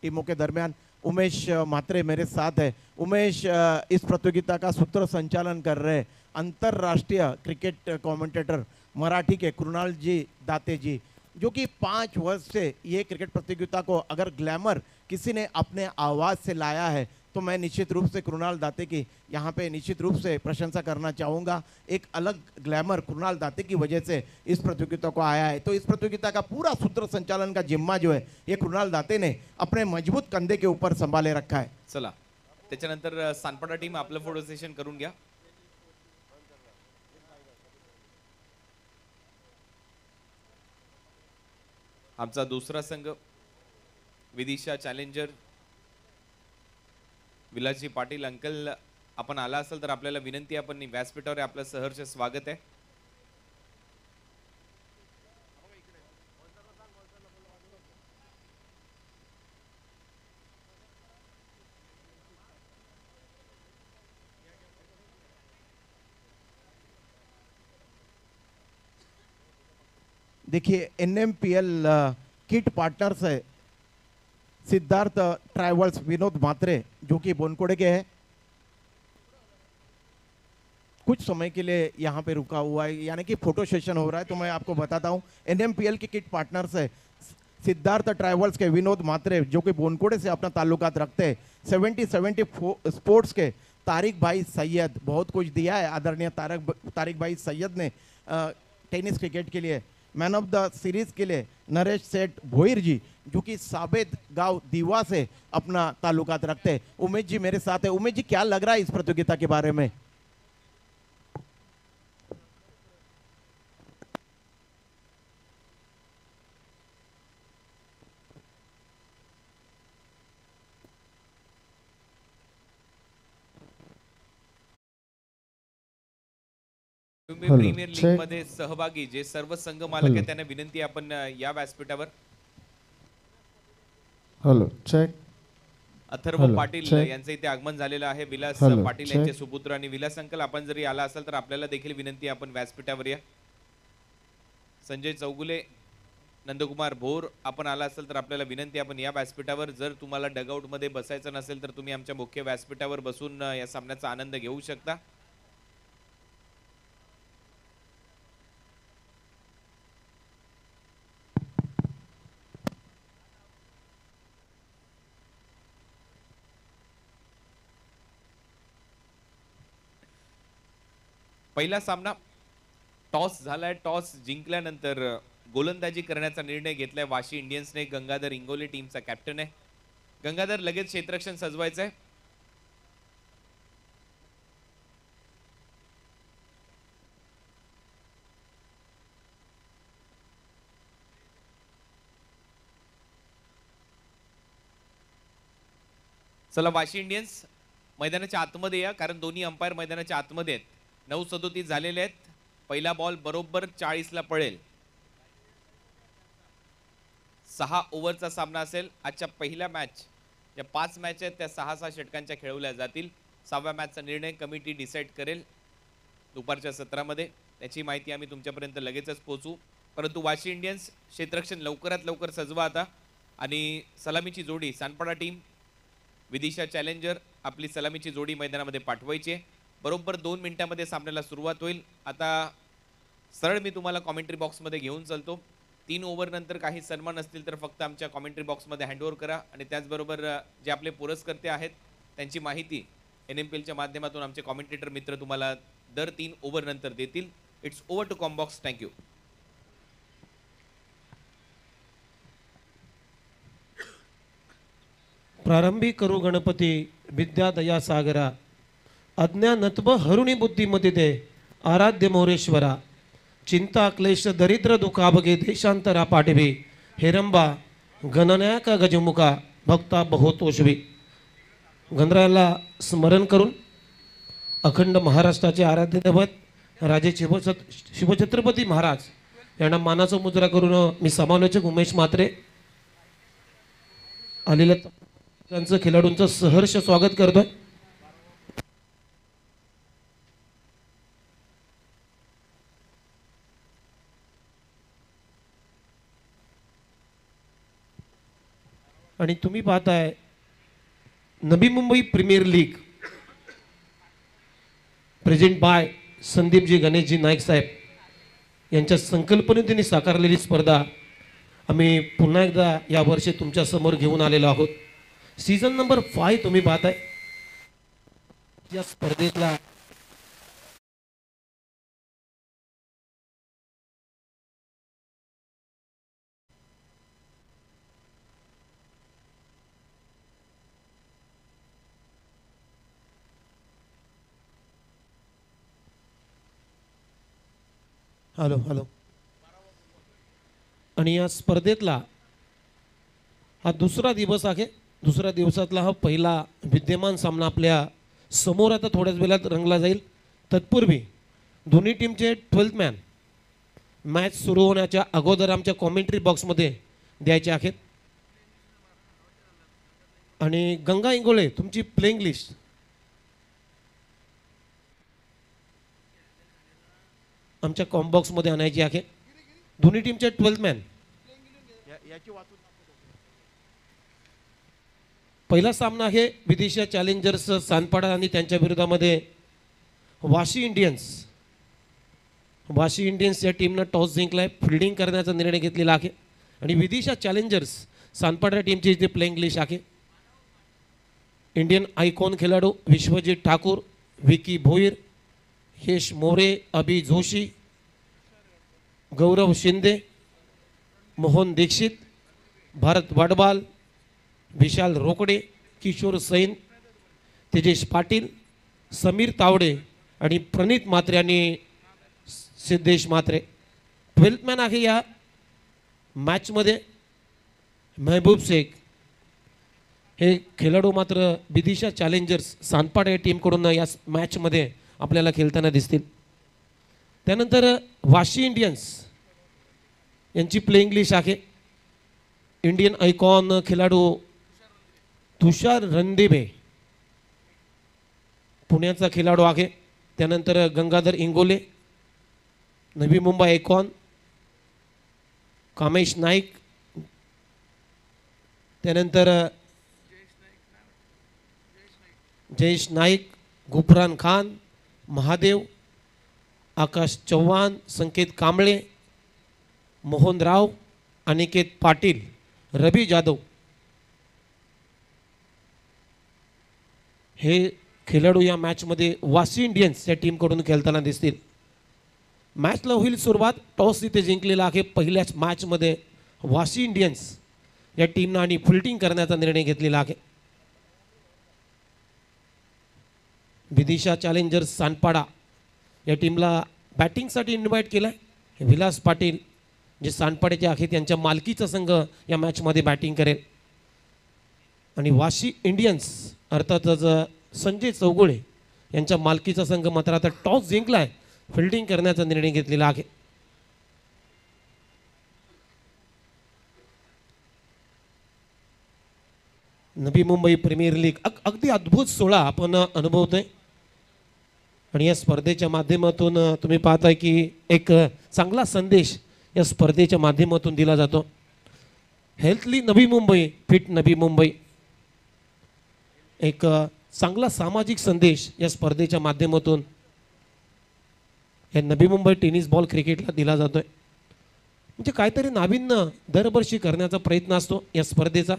टीमों के दरमियान। उमेश म्हात्रे मेरे साथ है। उमेश, इस प्रतियोगिता का सूत्र संचालन कर रहे अंतर्राष्ट्रीय क्रिकेट कमेंटेटर मराठी के कृणाल जी दाते जी, जो कि 5 वर्ष से ये क्रिकेट प्रतियोगिता को अगर ग्लैमर किसी ने अपने आवाज़ से लाया है तो मैं निश्चित रूप से कृणाल दाते की यहाँ पे निश्चित रूप से प्रशंसा करना चाहूँगा। एक अलग ग्लैमर कृणाल दाते की वजह से इस प्रतियोगिता को आया है। तो इस प्रतियोगिता का पूरा सूत्र संचालन का जिम्मा जो है ये कृणाल दाते ने अपने मजबूत कंधे के ऊपर संभाले रखा है। चला त्याच्यानंतर सानपाडा टीम आपलं फोटो सेशन करून घ्या। आमचा दुसरा संघ विदिशा चॅलेंजर विलासजी पाटील अंकल, आपण आला असाल तर आपल्याला विनंती, आपण व्यासपीठावर आपलं सहर्ष स्वागत आहे। देखिए NMPL किट पार्टनर्स है सिद्धार्थ ट्रैवल्स विनोद म्हात्रे, जो कि बोनकोड़े के हैं। कुछ समय के लिए यहाँ पे रुका हुआ है, यानी कि फोटो सेशन हो रहा है। तो मैं आपको बताता हूँ NMPL के किट पार्टनर्स है सिद्धार्थ ट्रैवल्स के विनोद म्हात्रे, जो कि बोनकोड़े से अपना ताल्लुकात रखते हैं। 70 स्पोर्ट्स के तारिक भाई सैयद, बहुत कुछ दिया है आदरणीय तारिक भाई सैयद ने टेनिस क्रिकेट के लिए। मैन ऑफ द सीरीज के लिए नरेश सेठ भोईर जी, जो कि साबेद गांव दीवा से अपना ताल्लुकात रखते हैं। उमेश जी मेरे साथ है। उमेश जी, क्या लग रहा है इस प्रतियोगिता के बारे में? प्रीमियर लीग मध्ये सहभागी जे सर्व संघ मालक आहेत त्यांना विनंती, आपण या व्यासपीठावर। Hello check. अथर्व पाटील यांचे इथे आगमन झालेलं आहे। विलास पाटील यांचे सुपुत्र आणि विलास अंकल, आपण जरी आला असाल तर आपल्याला देखील विनंती, आपण व्यासपीठावर या। संजय चौगुले, नंदकुमार भोर, आपण आला असाल तर आपल्याला विनंती, आपण या व्यासपीठावर। जर तुम्हाला डगआउट मध्ये बसायचं नसेल तर तुम्ही आमच्या मुख्य व्यासपीठावर बसून या सामन्याचा आनंद घेऊ शकता। पहिला सामना टॉस झालाय। टॉस जिंकल्यानंतर गोलंदाजी करण्याचा निर्णय घेतलाय वाशी इंडियन्सने। गंगाधर इंगोले टीमचा कॅप्टन आहे। गंगाधर, लगेच क्षेत्ररक्षण सजवायचंय। चला वाशी इंडियन्स मैदानाच्या आतमध्ये या, कारण दोन्ही अंपायर मैदानाच्या आतमध्ये आहेत। 9:37 झालेले आहेत। पहिला बॉल बरोबर 40 ला पडेल। 6 ओव्हरचा सामना असेल। आजच्या पहिल्या मॅच, या 5 मॅच आहेत त्या 6-6 षटकांच्या खेळवल्या जातील। 6व्या मॅचचा निर्णय कमिटी डिसाईड करेल दुपारच्या सत्रामध्ये। त्याची माहिती आम्ही तुमच्यापर्यंत लगेचच पोहोचू। परंतु वाशी इंडियन्स क्षेत्ररक्षण लवकरात लवकर सजवा आता। आणि सलामीची जोडी सानपाडा टीम विदिशा चॅलेंजर, आपली सलामीची जोडी मैदानामध्ये पाठवायची आहे। बरोबर 2 मिनिटांमध्ये सामन्याला सुरुवात होईल। आता सरळ मी तुम्हाला कॉमेंट्री बॉक्समध्ये घेऊन चलतो। 3 ओव्हर नंतर काही सन्मान असतील तर फक्त आमच्या कॉमेंट्री बॉक्समध्ये हँडओव्हर करा। आणि त्याचबरोबर जे आपले पुरस्कर्ते आहेत त्यांची माहिती NMPLच्या माध्यमातून आमचे कॉमेंटेटर मित्र तुम्हाला दर 3 ओव्हर नंतर देतील। It's over to comm box. Thank you. प्रारंभी करू गणपती विद्या दया सागरा, अज्ञानत्व हरुणी बुद्धिमती दे, आराध्य मोरेश्वरा, चिंता क्लेश दरिद्र दुखाभगे देशांतरा पाठवी, हेरंबा गणनायक गजमुखा भक्ता बहुतोषवी। गणरायाला स्मरण करून अखंड महाराष्ट्राचे आराध्य दैवत राजे शिवछत्रपती महाराज यांना मानाचा मुजरा करून मी समालोचक उमेश म्हात्रे आलेल्या त्यांचं खेळाडूंचं सहर्ष स्वागत करतोय। आणि तुम्ही पाहताय Navi Mumbai premier league present by Sandeepji Ganeshji Naik saheb यांच्या संकल्पनेने साकारलेली स्पर्धा आम्ही पुन्हा एकदा यावर्षी तुमच्या समोर घेऊन आलेलो आहोत. सीझन नंबर 5 तुम्ही पाहताय. या स्पर्धेतला हॅलो हॅलो आणि या स्पर्धेतला हा दुसरा दिवस आहे. दुसऱ्या दिवसातला हा पहिला विद्यमान सामना आपल्या समोर आता थोड्याच वेळात रंगला जाईल. तत्पूर्वी दोन्ही टीमचे 12th मॅन मॅच सुरू होण्याच्या अगोदर आमच्या कॉमेंट्री बॉक्समध्ये द्यायचे आहेत. आणि गंगा इंगोळे तुमची प्लेइंग लिस्ट आमच्या कॉम्बॉक्समध्ये आणायची आहे. दोन्ही टीमचे 12th मॅन. पहिला सामना आहे विदिशा चॅलेंजर्स सानपाडा आणि त्यांच्या विरोधामध्ये वाशी इंडियन्स. वाशी इंडियन्स या टीमनं टॉस जिंकलाय, फिल्डिंग करण्याचा निर्णय घेतलेला आहे. आणि विदिशा चॅलेंजर्स सानपाडा टीमची इथे प्लेइंग लिस्ट आहे. इंडियन आयकॉन खेळाडू विश्वजित ठाकूर, विकी भोईर, यश मोरे, अभि जोशी, गौरव शिंदे, मोहन दीक्षित, भारत वाडबाल, विशाल रोकडे, किशोर सैन, तेजेश पाटील, समीर तावडे आणि प्रणित मात्रे आणि सिद्धेश मात्रे. 12th मॅन आहे या मॅचमध्ये महबूब शेख. हे खेळाडू मात्र विदिशा चॅलेंजर्स सानपाडा या टीमकडून या मॅचमध्ये आपल्याला खेळताना दिसतील. त्यानंतर वाशी इंडियन्स यांची प्लेइंग लिस्ट आहे. इंडियन आयकॉन खेळाडू तुषार रणदिवे पुण्याचा खेळाडू आहे. त्यानंतर गंगाधर इंगोले, नवी मुंबई आयकॉन, कामेश नाईक, त्यानंतर जयेश नाईक, गुफरान खान, महादेव, आकाश चव्हाण, संकेत कांबळे, मोहन राव, अनिकेत पाटील, रवी जाधव हे खेळाडू या मॅचमध्ये वाशी इंडियन्स या टीमकडून खेळताना दिसतील. मॅचला होईल सुरुवात. टॉस इथे जिंकलेला आहे पहिल्याच मॅचमध्ये वाशी इंडियन्स या टीमनं आणि फिल्डिंग करण्याचा निर्णय घेतलेला आहे. विदिशा चॅलेंजर्स सानपाडा या टीमला बॅटिंगसाठी इन्व्हाइट केलं आहे. विलास पाटील जे सानपाड्याचे आहेत त्यांच्या मालकीचा संघ या मॅचमध्ये बॅटिंग करेल. आणि वाशी इंडियन्स अर्थातच संजय चौगुळे यांच्या मालकीचा संघ मात्र आता टॉस जिंकला आहे, फिल्डिंग करण्याचा निर्णय घेतलेला आहे. नवी मुंबई प्रीमियर लीग अगदी अद्भुत सोहळा आपण अनुभवतोय. आणि या स्पर्धेच्या माध्यमातून तुम्ही पाहताय की एक चांगला संदेश या स्पर्धेच्या माध्यमातून दिला जातो. हेल्थली नवी मुंबई, फिट नवी मुंबई, एक चांगला सामाजिक संदेश या स्पर्धेच्या माध्यमातून या नवी मुंबई टेनिस बॉल क्रिकेटला दिला जातोय. म्हणजे काहीतरी नाविन्य दरवर्षी करण्याचा प्रयत्न असतो या स्पर्धेचा.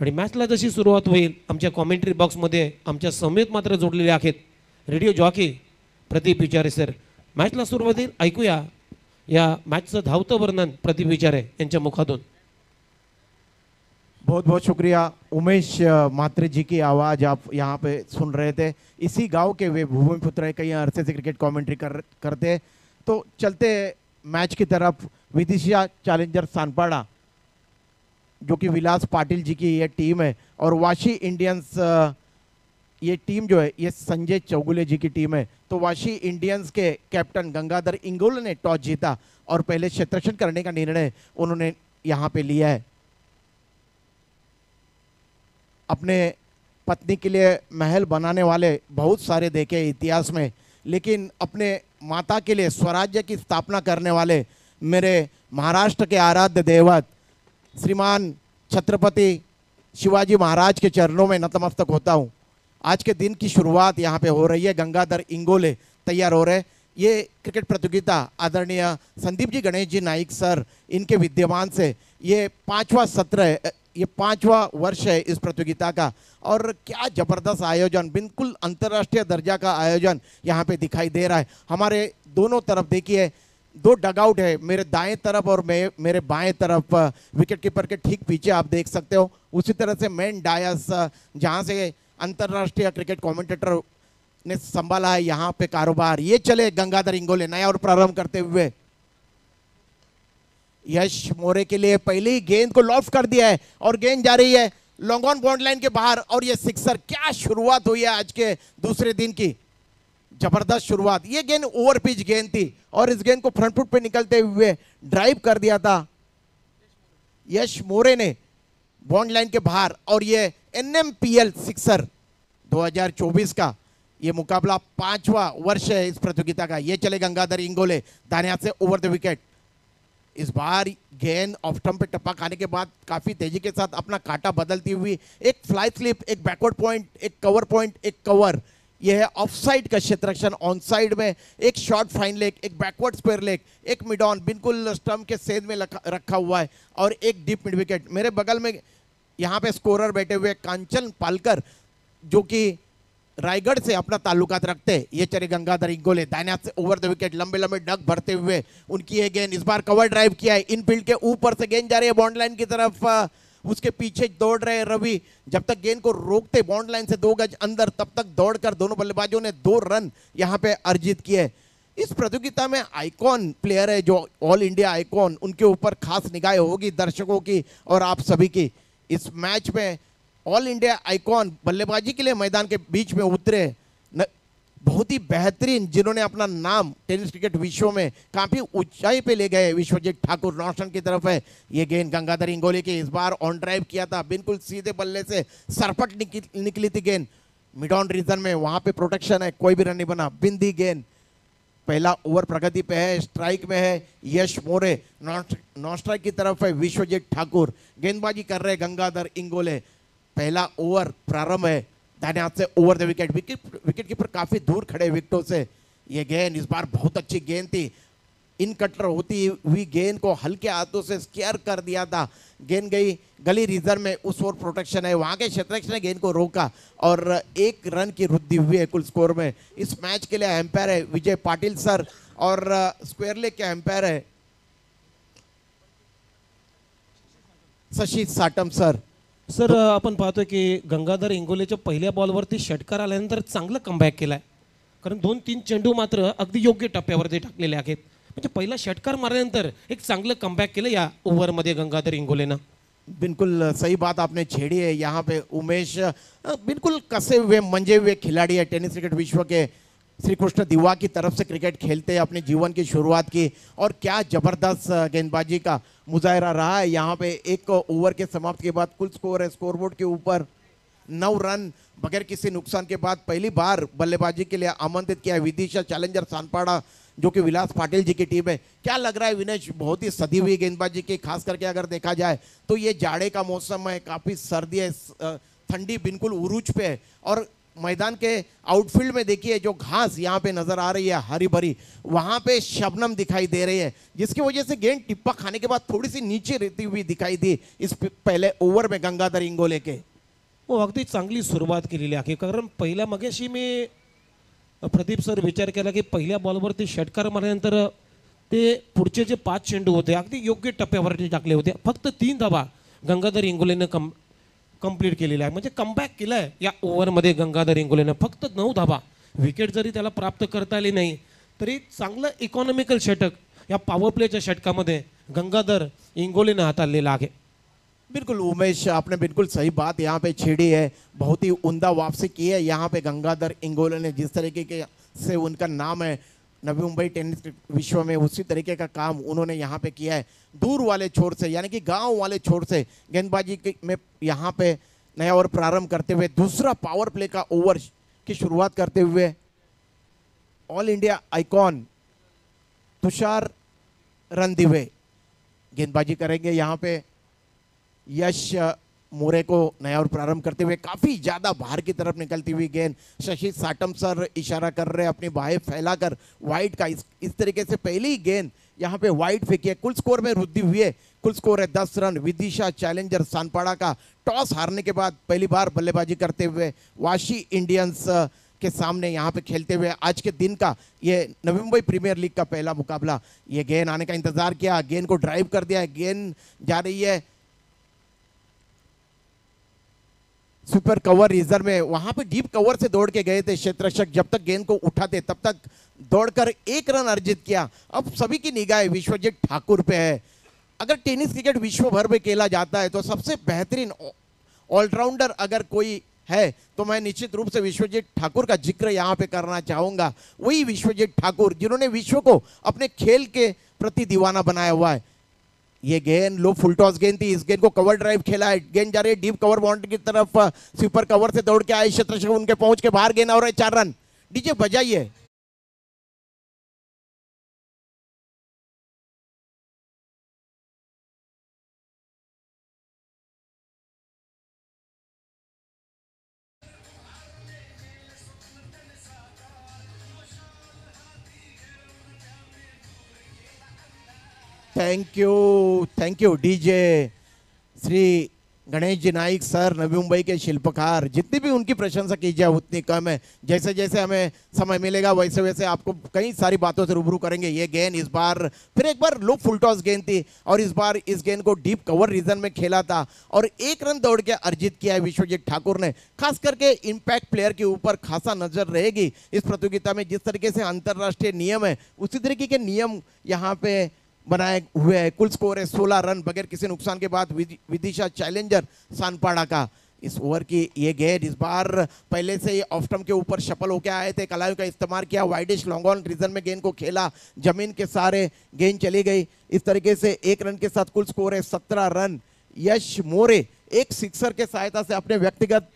आणि मॅचला जशी सुरुवात होईल आमच्या कॉमेंट्री बॉक्समध्ये आमच्या समेत मात्र जोडलेले आहेत रेडिओ जॉकी प्रदीप विचारे सर. मॅचला सुरुवात होईल, ऐकूया या मॅचचं धावतं वर्णन प्रदीप विचारे यांच्या मुखातून. बहुत बहुत शुक्रिया उमेश मात्रे जी की आवाज़ आप यहाँ पे सुन रहे थे. इसी गांव के वे भूमिपुत्र है, कई अरसे से क्रिकेट कमेंट्री करते. तो चलते मैच की तरफ. विदिशा चैलेंजर सानपाड़ा जो कि विलास पाटिल जी की ये टीम है और वाशी इंडियंस ये टीम जो है ये संजय चौगुले जी की टीम है. तो वाशी इंडियंस के कैप्टन गंगाधर इंगोले ने टॉस जीता और पहले क्षेत्ररक्षण करने का निर्णय उन्होंने यहाँ पे लिया है. अपने पत्नी के लिए महल बनाने वाले बहुत सारे देखे इतिहास में, लेकिन अपने माता के लिए स्वराज्य की स्थापना करने वाले मेरे महाराष्ट्र के आराध्य देवत श्रीमान छत्रपति शिवाजी महाराज के चरणों में नतमस्तक होता हूँ। आज के दिन की शुरुआत यहाँ पे हो रही है। गंगाधर इंगोले तैयार हो रहे। ये क्रिकेट प्रतियोगिता आदरणीय संदीप जी गणेश जी नाइक सर इनके विद्यमान से ये 5वां सत्र है, ये 5वां वर्ष है इस प्रतियोगिता का। और क्या जबरदस्त आयोजन, बिल्कुल अंतर्राष्ट्रीय दर्जा का आयोजन यहाँ पे दिखाई दे रहा है। हमारे दोनों तरफ देखिए 2 डगआउट है, मेरे दाएं तरफ और मेरे बाएं तरफ विकेट कीपर के ठीक पीछे आप देख सकते हो। उसी तरह से मेन डायस जहाँ से अंतर्राष्ट्रीय क्रिकेट कमेंटेटर ने संभाला है यहाँ पे कारोबार। ये चले गंगाधर इंगोले नया और प्रारंभ करते हुए। यश मोरे के लिए पहली गेंद को लॉफ्ट कर दिया है और गेंद जा रही है लॉन्ग ऑन बॉन्ड लाइन के बाहर और ये सिक्सर। क्या शुरुआत हुई है आज के दूसरे दिन की, जबरदस्त शुरुआत। ये गेंद ओवर पिच गेंद थी और इस गेंद को फ्रंट फुट पे निकलते हुए ड्राइव कर दिया था यश मोरे ने बॉन्ड लाइन के बाहर। और ये NMPL सिक्सर 2024 का ये मुकाबला 5वां वर्ष है इस प्रतियोगिता का। ये चले गंगाधर इंगोले दाहिने हाथ से ओवर द विकेट। इस बार गेंद ऑफ स्टंप पे टप्पा खाने के बाद काफी तेजी के साथ अपना काटा बदलती हुई एक फ्लाई स्लिप, एक बैकवर्ड पॉइंट, एक कवर पॉइंट, एक कवर। यह है ऑफ साइड का क्षेत्ररक्षण। ऑन साइड में एक शॉर्ट फाइन लेग, एक बैकवर्ड स्क्वायर लेग, एक मिड ऑन बिल्कुल स्टंप के सेद में रखा हुआ है और एक डीप मिड विकेट। मेरे बगल में यहाँ पे स्कोरर बैठे हुए कांचन पालकर जो कि रायगढ़ से अपना ताल्लुकात रखते। ये चले गंगाधर इंगोले दाहिने हाथ से ओवर द विकेट, लंबे लंबे डग भरते हुए उनकी ये गेंद। इस बार कवर ड्राइव किया है, इनफील्ड के ऊपर से गेंद जा रही है बॉन्ड लाइन की तरफ। उसके पीछे दौड़ रहे रवि, जब तक गेंद को रोकते बॉन्ड लाइन से 2 गज अंदर तब तक दौड़कर दोनों बल्लेबाजों ने 2 रन यहाँ पे अर्जित किए। इस प्रतियोगिता में आइकॉन प्लेयर है जो ऑल इंडिया आइकॉन, उनके ऊपर खास निगाह होगी दर्शकों की और आप सभी की। इस मैच में ऑल इंडिया आइकॉन बल्लेबाजी के लिए मैदान के बीच में उतरे, बहुत ही बेहतरीन, जिन्होंने अपना नाम टेनिस क्रिकेट विश्व में काफी ऊंचाई पे ले गए। विश्वजीत ठाकुर नॉर्टन की तरफ है ये गेंद गंगाधर इंगोले की। इस बार ऑन ड्राइव किया था, बिल्कुल सीधे बल्ले से सरपट निकली थी गेंद मिड ऑन रीजन में। वहां पे प्रोटेक्शन है, कोई भी रन नहीं बना, बिंदी गेंद। पहला ओवर प्रगति पे है, स्ट्राइक में है यश मोरे, नॉन स्ट्राइक की तरफ है विश्वजीत ठाकुर। गेंदबाजी कर रहे गंगाधर इंगोले। पहला ओवर प्रारंभ है, दाहिने हाथ से over the wicket. Wicket keeper काफी दूर खड़े विकेटों से। ये गेंद इस बार बहुत अच्छी गेंद थी, इन कटर होती हुई गेंद को हल्के हाथों से स्केयर कर दिया था। गेंद गई गली रीजन में, उस ओर प्रोटेक्शन है, वहां के क्षेत्ररक्षक ने गेंद को रोका और 1 रन की वृद्धि हुई है कुल स्कोर में। इस मैच के लिए एम्पायर है विजय पाटिल सर और स्क्वायर लेग के एम्पायर है शशी साटम सर। सर आपण पाहतोय की गंगाधर इंगोलेच्या पहिल्या बॉलवरती षटकार आल्यानंतर चांगलं कमबॅक केलाय, कारण 2-3 चेंडू मात्र अगदी योग्य टप्प्यावरती टाकलेले आहेत. म्हणजे पहिला षटकार मारल्यानंतर एक चांगलं कमबॅक केलं या ओव्हरमध्ये गंगाधर इंगोलेनं. बिल्कुल सही बात आपने छेड़ी है। यहाँ पे उमेश बिल्कुल कसे हुए मंजे हुए खिलाड़ी है, टेनिस क्रिकेट विश्व के श्री कृष्ण दिवा की तरफ से क्रिकेट खेलते अपने जीवन की शुरुआत की और क्या जबरदस्त गेंदबाजी का मुजाहरा रहा है। यहाँ पे 1 ओवर के समाप्त के बाद कुल स्कोर है स्कोरबोर्ड के ऊपर 9 रन बगैर किसी नुकसान के बाद पहली बार बल्लेबाजी के लिए आमंत्रित किया है विदिशा चैलेंजर सानपाड़ा जो कि विलास पाटिल जी की टीम है। क्या लग रहा है विनेश, बहुत ही सदी हुई गेंदबाजी की, खास करके अगर देखा जाए तो ये जाड़े का मौसम है, काफी सर्दी है, ठंडी बिल्कुल उरूज पे है और मैदान के आउटफील्ड में देखिए जो घास यहाँ पे नजर आ रही है हरी भरी, वहां पे शबनम दिखाई दे रही है जिसकी वजह से गेंद टिप्पा खाने के बाद थोड़ी सी नीचे रहती हुई दिखाई दी इस पहले ओवर में गंगाधर इंगोले के। हो, अगदी चांगली सुरुवात केलेली आहे, कारण पहिल्या मगाशी मी प्रदीप सर विचार केला की पहिल्या बॉलवरती षटकार मारल्यानंतर ते पुढचे जे 5 चेंडू होते अगदी योग्य टप्प्यावरती टाकले होते. फक्त 3 धावा गंगाधर इंगोलेनं कंप्लीट केलेला आहे, म्हणजे कमबॅक केलाय या ओव्हरमध्ये गंगाधर इंगोलेनं. फक्त 9 धावा, विकेट जरी त्याला प्राप्त करता आली नाही तरी चांगलं इकॉनॉमिकल षटक या पॉवर प्लेच्या षटकामध्ये गंगाधर इंगोलेनं हाताळलेलं आहे. बिल्कुल उमेश, आपने बिल्कुल सही बात यहाँ पे छेड़ी है, बहुत ही उम्दा वापसी की है यहाँ पे गंगाधर इंगोले ने। जिस तरीके के से उनका नाम है नवी मुंबई टेनिस विश्व में, उसी तरीके का काम उन्होंने यहाँ पे किया है। दूर वाले छोर से यानी कि गांव वाले छोर से गेंदबाजी में यहाँ पे नया ओवर प्रारंभ करते हुए दूसरा पावर प्ले का ओवर की शुरुआत करते हुए ऑल इंडिया आइकॉन तुषार रणदिवे गेंदबाजी करेंगे यहाँ पे यश मोरे को नया और प्रारंभ करते हुए काफी ज्यादा बाहर की तरफ निकलती हुई गेंद। शशि साटम सर इशारा कर रहे हैं अपनी बाहें फैलाकर वाइड का। इस तरीके से पहली गेंद यहाँ पे वाइड फेंकी है। कुल स्कोर में वृद्धि हुई है। कुल स्कोर है 10 रन। विदिशा चैलेंजर सानपाड़ा का टॉस हारने के बाद पहली बार बल्लेबाजी करते हुए वाशी इंडियंस के सामने यहाँ पे खेलते हुए आज के दिन का ये नवी मुंबई प्रीमियर लीग का पहला मुकाबला। ये गेंद आने का इंतजार किया, गेंद को ड्राइव कर दिया। गेंद जा रही है सुपर कवर रिजर्व में। वहां पे डीप कवर से दौड़ के गए थे क्षेत्ररक्षक। जब तक गेंद को उठाते तब तक दौड़कर 1 रन अर्जित किया। अब सभी की निगाह विश्वजीत ठाकुर पे है। अगर टेनिस क्रिकेट विश्व भर में खेला जाता है तो सबसे बेहतरीन ऑलराउंडर अगर कोई है तो मैं निश्चित रूप से विश्वजीत ठाकुर का जिक्र यहां पे करना चाहूंगा। वही विश्वजीत ठाकुर जिन्होंने विश्व को अपने खेल के प्रति दीवाना बनाया हुआ है। ये गेंद लो फुल टॉस गेंद थी। इस गेंद को कवर ड्राइव खेला है। गेंद जा रही है डीप कवर बाउंड्री की तरफ। सुपर कवर से दौड़ के आए क्षेत्ररक्षक, उनके पहुंच के बाहर गेंद और 4 रन। डीजे बजाइए। Thank you DJ Shri Ganesh ji Naik sir, Navi Mumbai के शिल्पकार। जितनी भी उनकी प्रशंसा की जाए उतनी कम है। जैसे जैसे हमें समय मिलेगा वैसे वैसे आपको कई सारी बातों से रूबरू करेंगे। ये गेंद इस बार फिर एक बार लो फुल टॉस गेंद थी और इस बार इस गेंद को डीप कवर रीजन में खेला था और 1 रन दौड़ के अर्जित किया है विश्वजीत ठाकुर ने। खास करके इम्पैक्ट प्लेयर के ऊपर खासा नजर रहेगी इस प्रतियोगिता में। जिस तरीके से अंतरराष्ट्रीय नियम है उसी तरीके के नियम यहाँ पे बनाए हुए हैं। कुल स्कोर है 16 रन बगैर किसी नुकसान के बाद विदिशा चैलेंजर सानपाड़ा का। इस ओवर की ये गेंद इस बार पहले से ही ऑफ स्टंप के ऊपर शफल होकर आए थे। कलायु का इस्तेमाल किया, वाइडिश लॉन्ग ऑन रीजन में गेंद को खेला, जमीन के सारे गेंद चली गई। इस तरीके से 1 रन के साथ कुल स्कोर है 17 रन। यश मोरे एक सिक्सर के सहायता से अपने व्यक्तिगत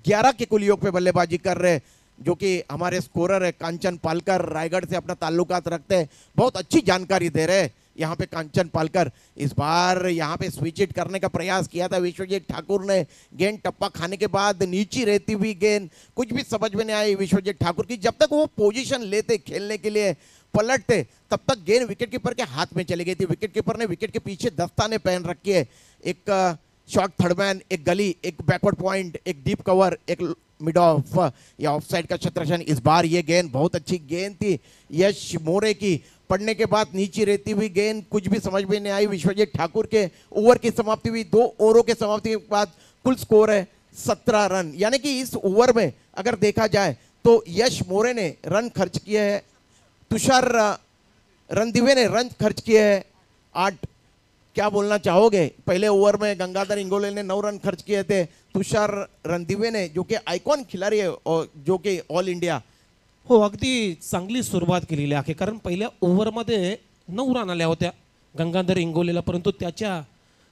11 के कुल योग पे बल्लेबाजी कर रहे हैं, जो कि हमारे स्कोरर है कांचन पालकर, रायगढ़ से अपना ताल्लुकात रखते हैं। बहुत अच्छी जानकारी दे रहे हैं यहाँ पे कांचन पालकर। इस बार यहाँ पे स्विच इट करने का प्रयास किया था विश्वजीत ठाकुर ने। गेंद टप्पा खाने के बाद नीचे रहती हुई गेंद कुछ भी समझ में नहीं आई विश्वजीत ठाकुर की। जब तक वो पोजीशन लेते खेलने के लिए पलटते तब तक गेंद विकेट कीपर के हाथ में चली गई थी। विकेट कीपर ने विकेट के पीछे दस्ताने पहन रखी है। एक शॉर्ट थर्डमैन, एक गली, एक बैकवर्ड पॉइंट, एक डीप कवर, एक मिड ऑफ या ऑफ साइड का क्षेत्ररक्षण। इस बार ये गेंद बहुत अच्छी गेंद थी यश मोरे की। पड़ने के बाद नीचे रहती हुई गेंद कुछ भी समझ में नहीं आई विश्वजीत ठाकुर के। ओवर की समाप्ति हुई। 2 ओवरों के समाप्ति के बाद कुल स्कोर है 17 रन। यानी कि इस ओवर में अगर देखा जाए तो यश मोरे ने रन खर्च किए हैं, तुषार रणदिवे ने रन खर्च किए हैं 8। क्या बोलना चाहोगे? पहले ओवर में गंगाधर इंगोले ने 9 रन खर्च किए थे। तुषार रणदिवे ने, जो कि आयकॉन खिलाडी आहे और जो कि ऑल इंडिया, हो अगदी चांगली सुरुवात केलेली आहे, कारण पहिल्या ओव्हरमध्ये 9 रन आल्या होत्या गंगाधर इंगोलेला, परंतु त्याच्या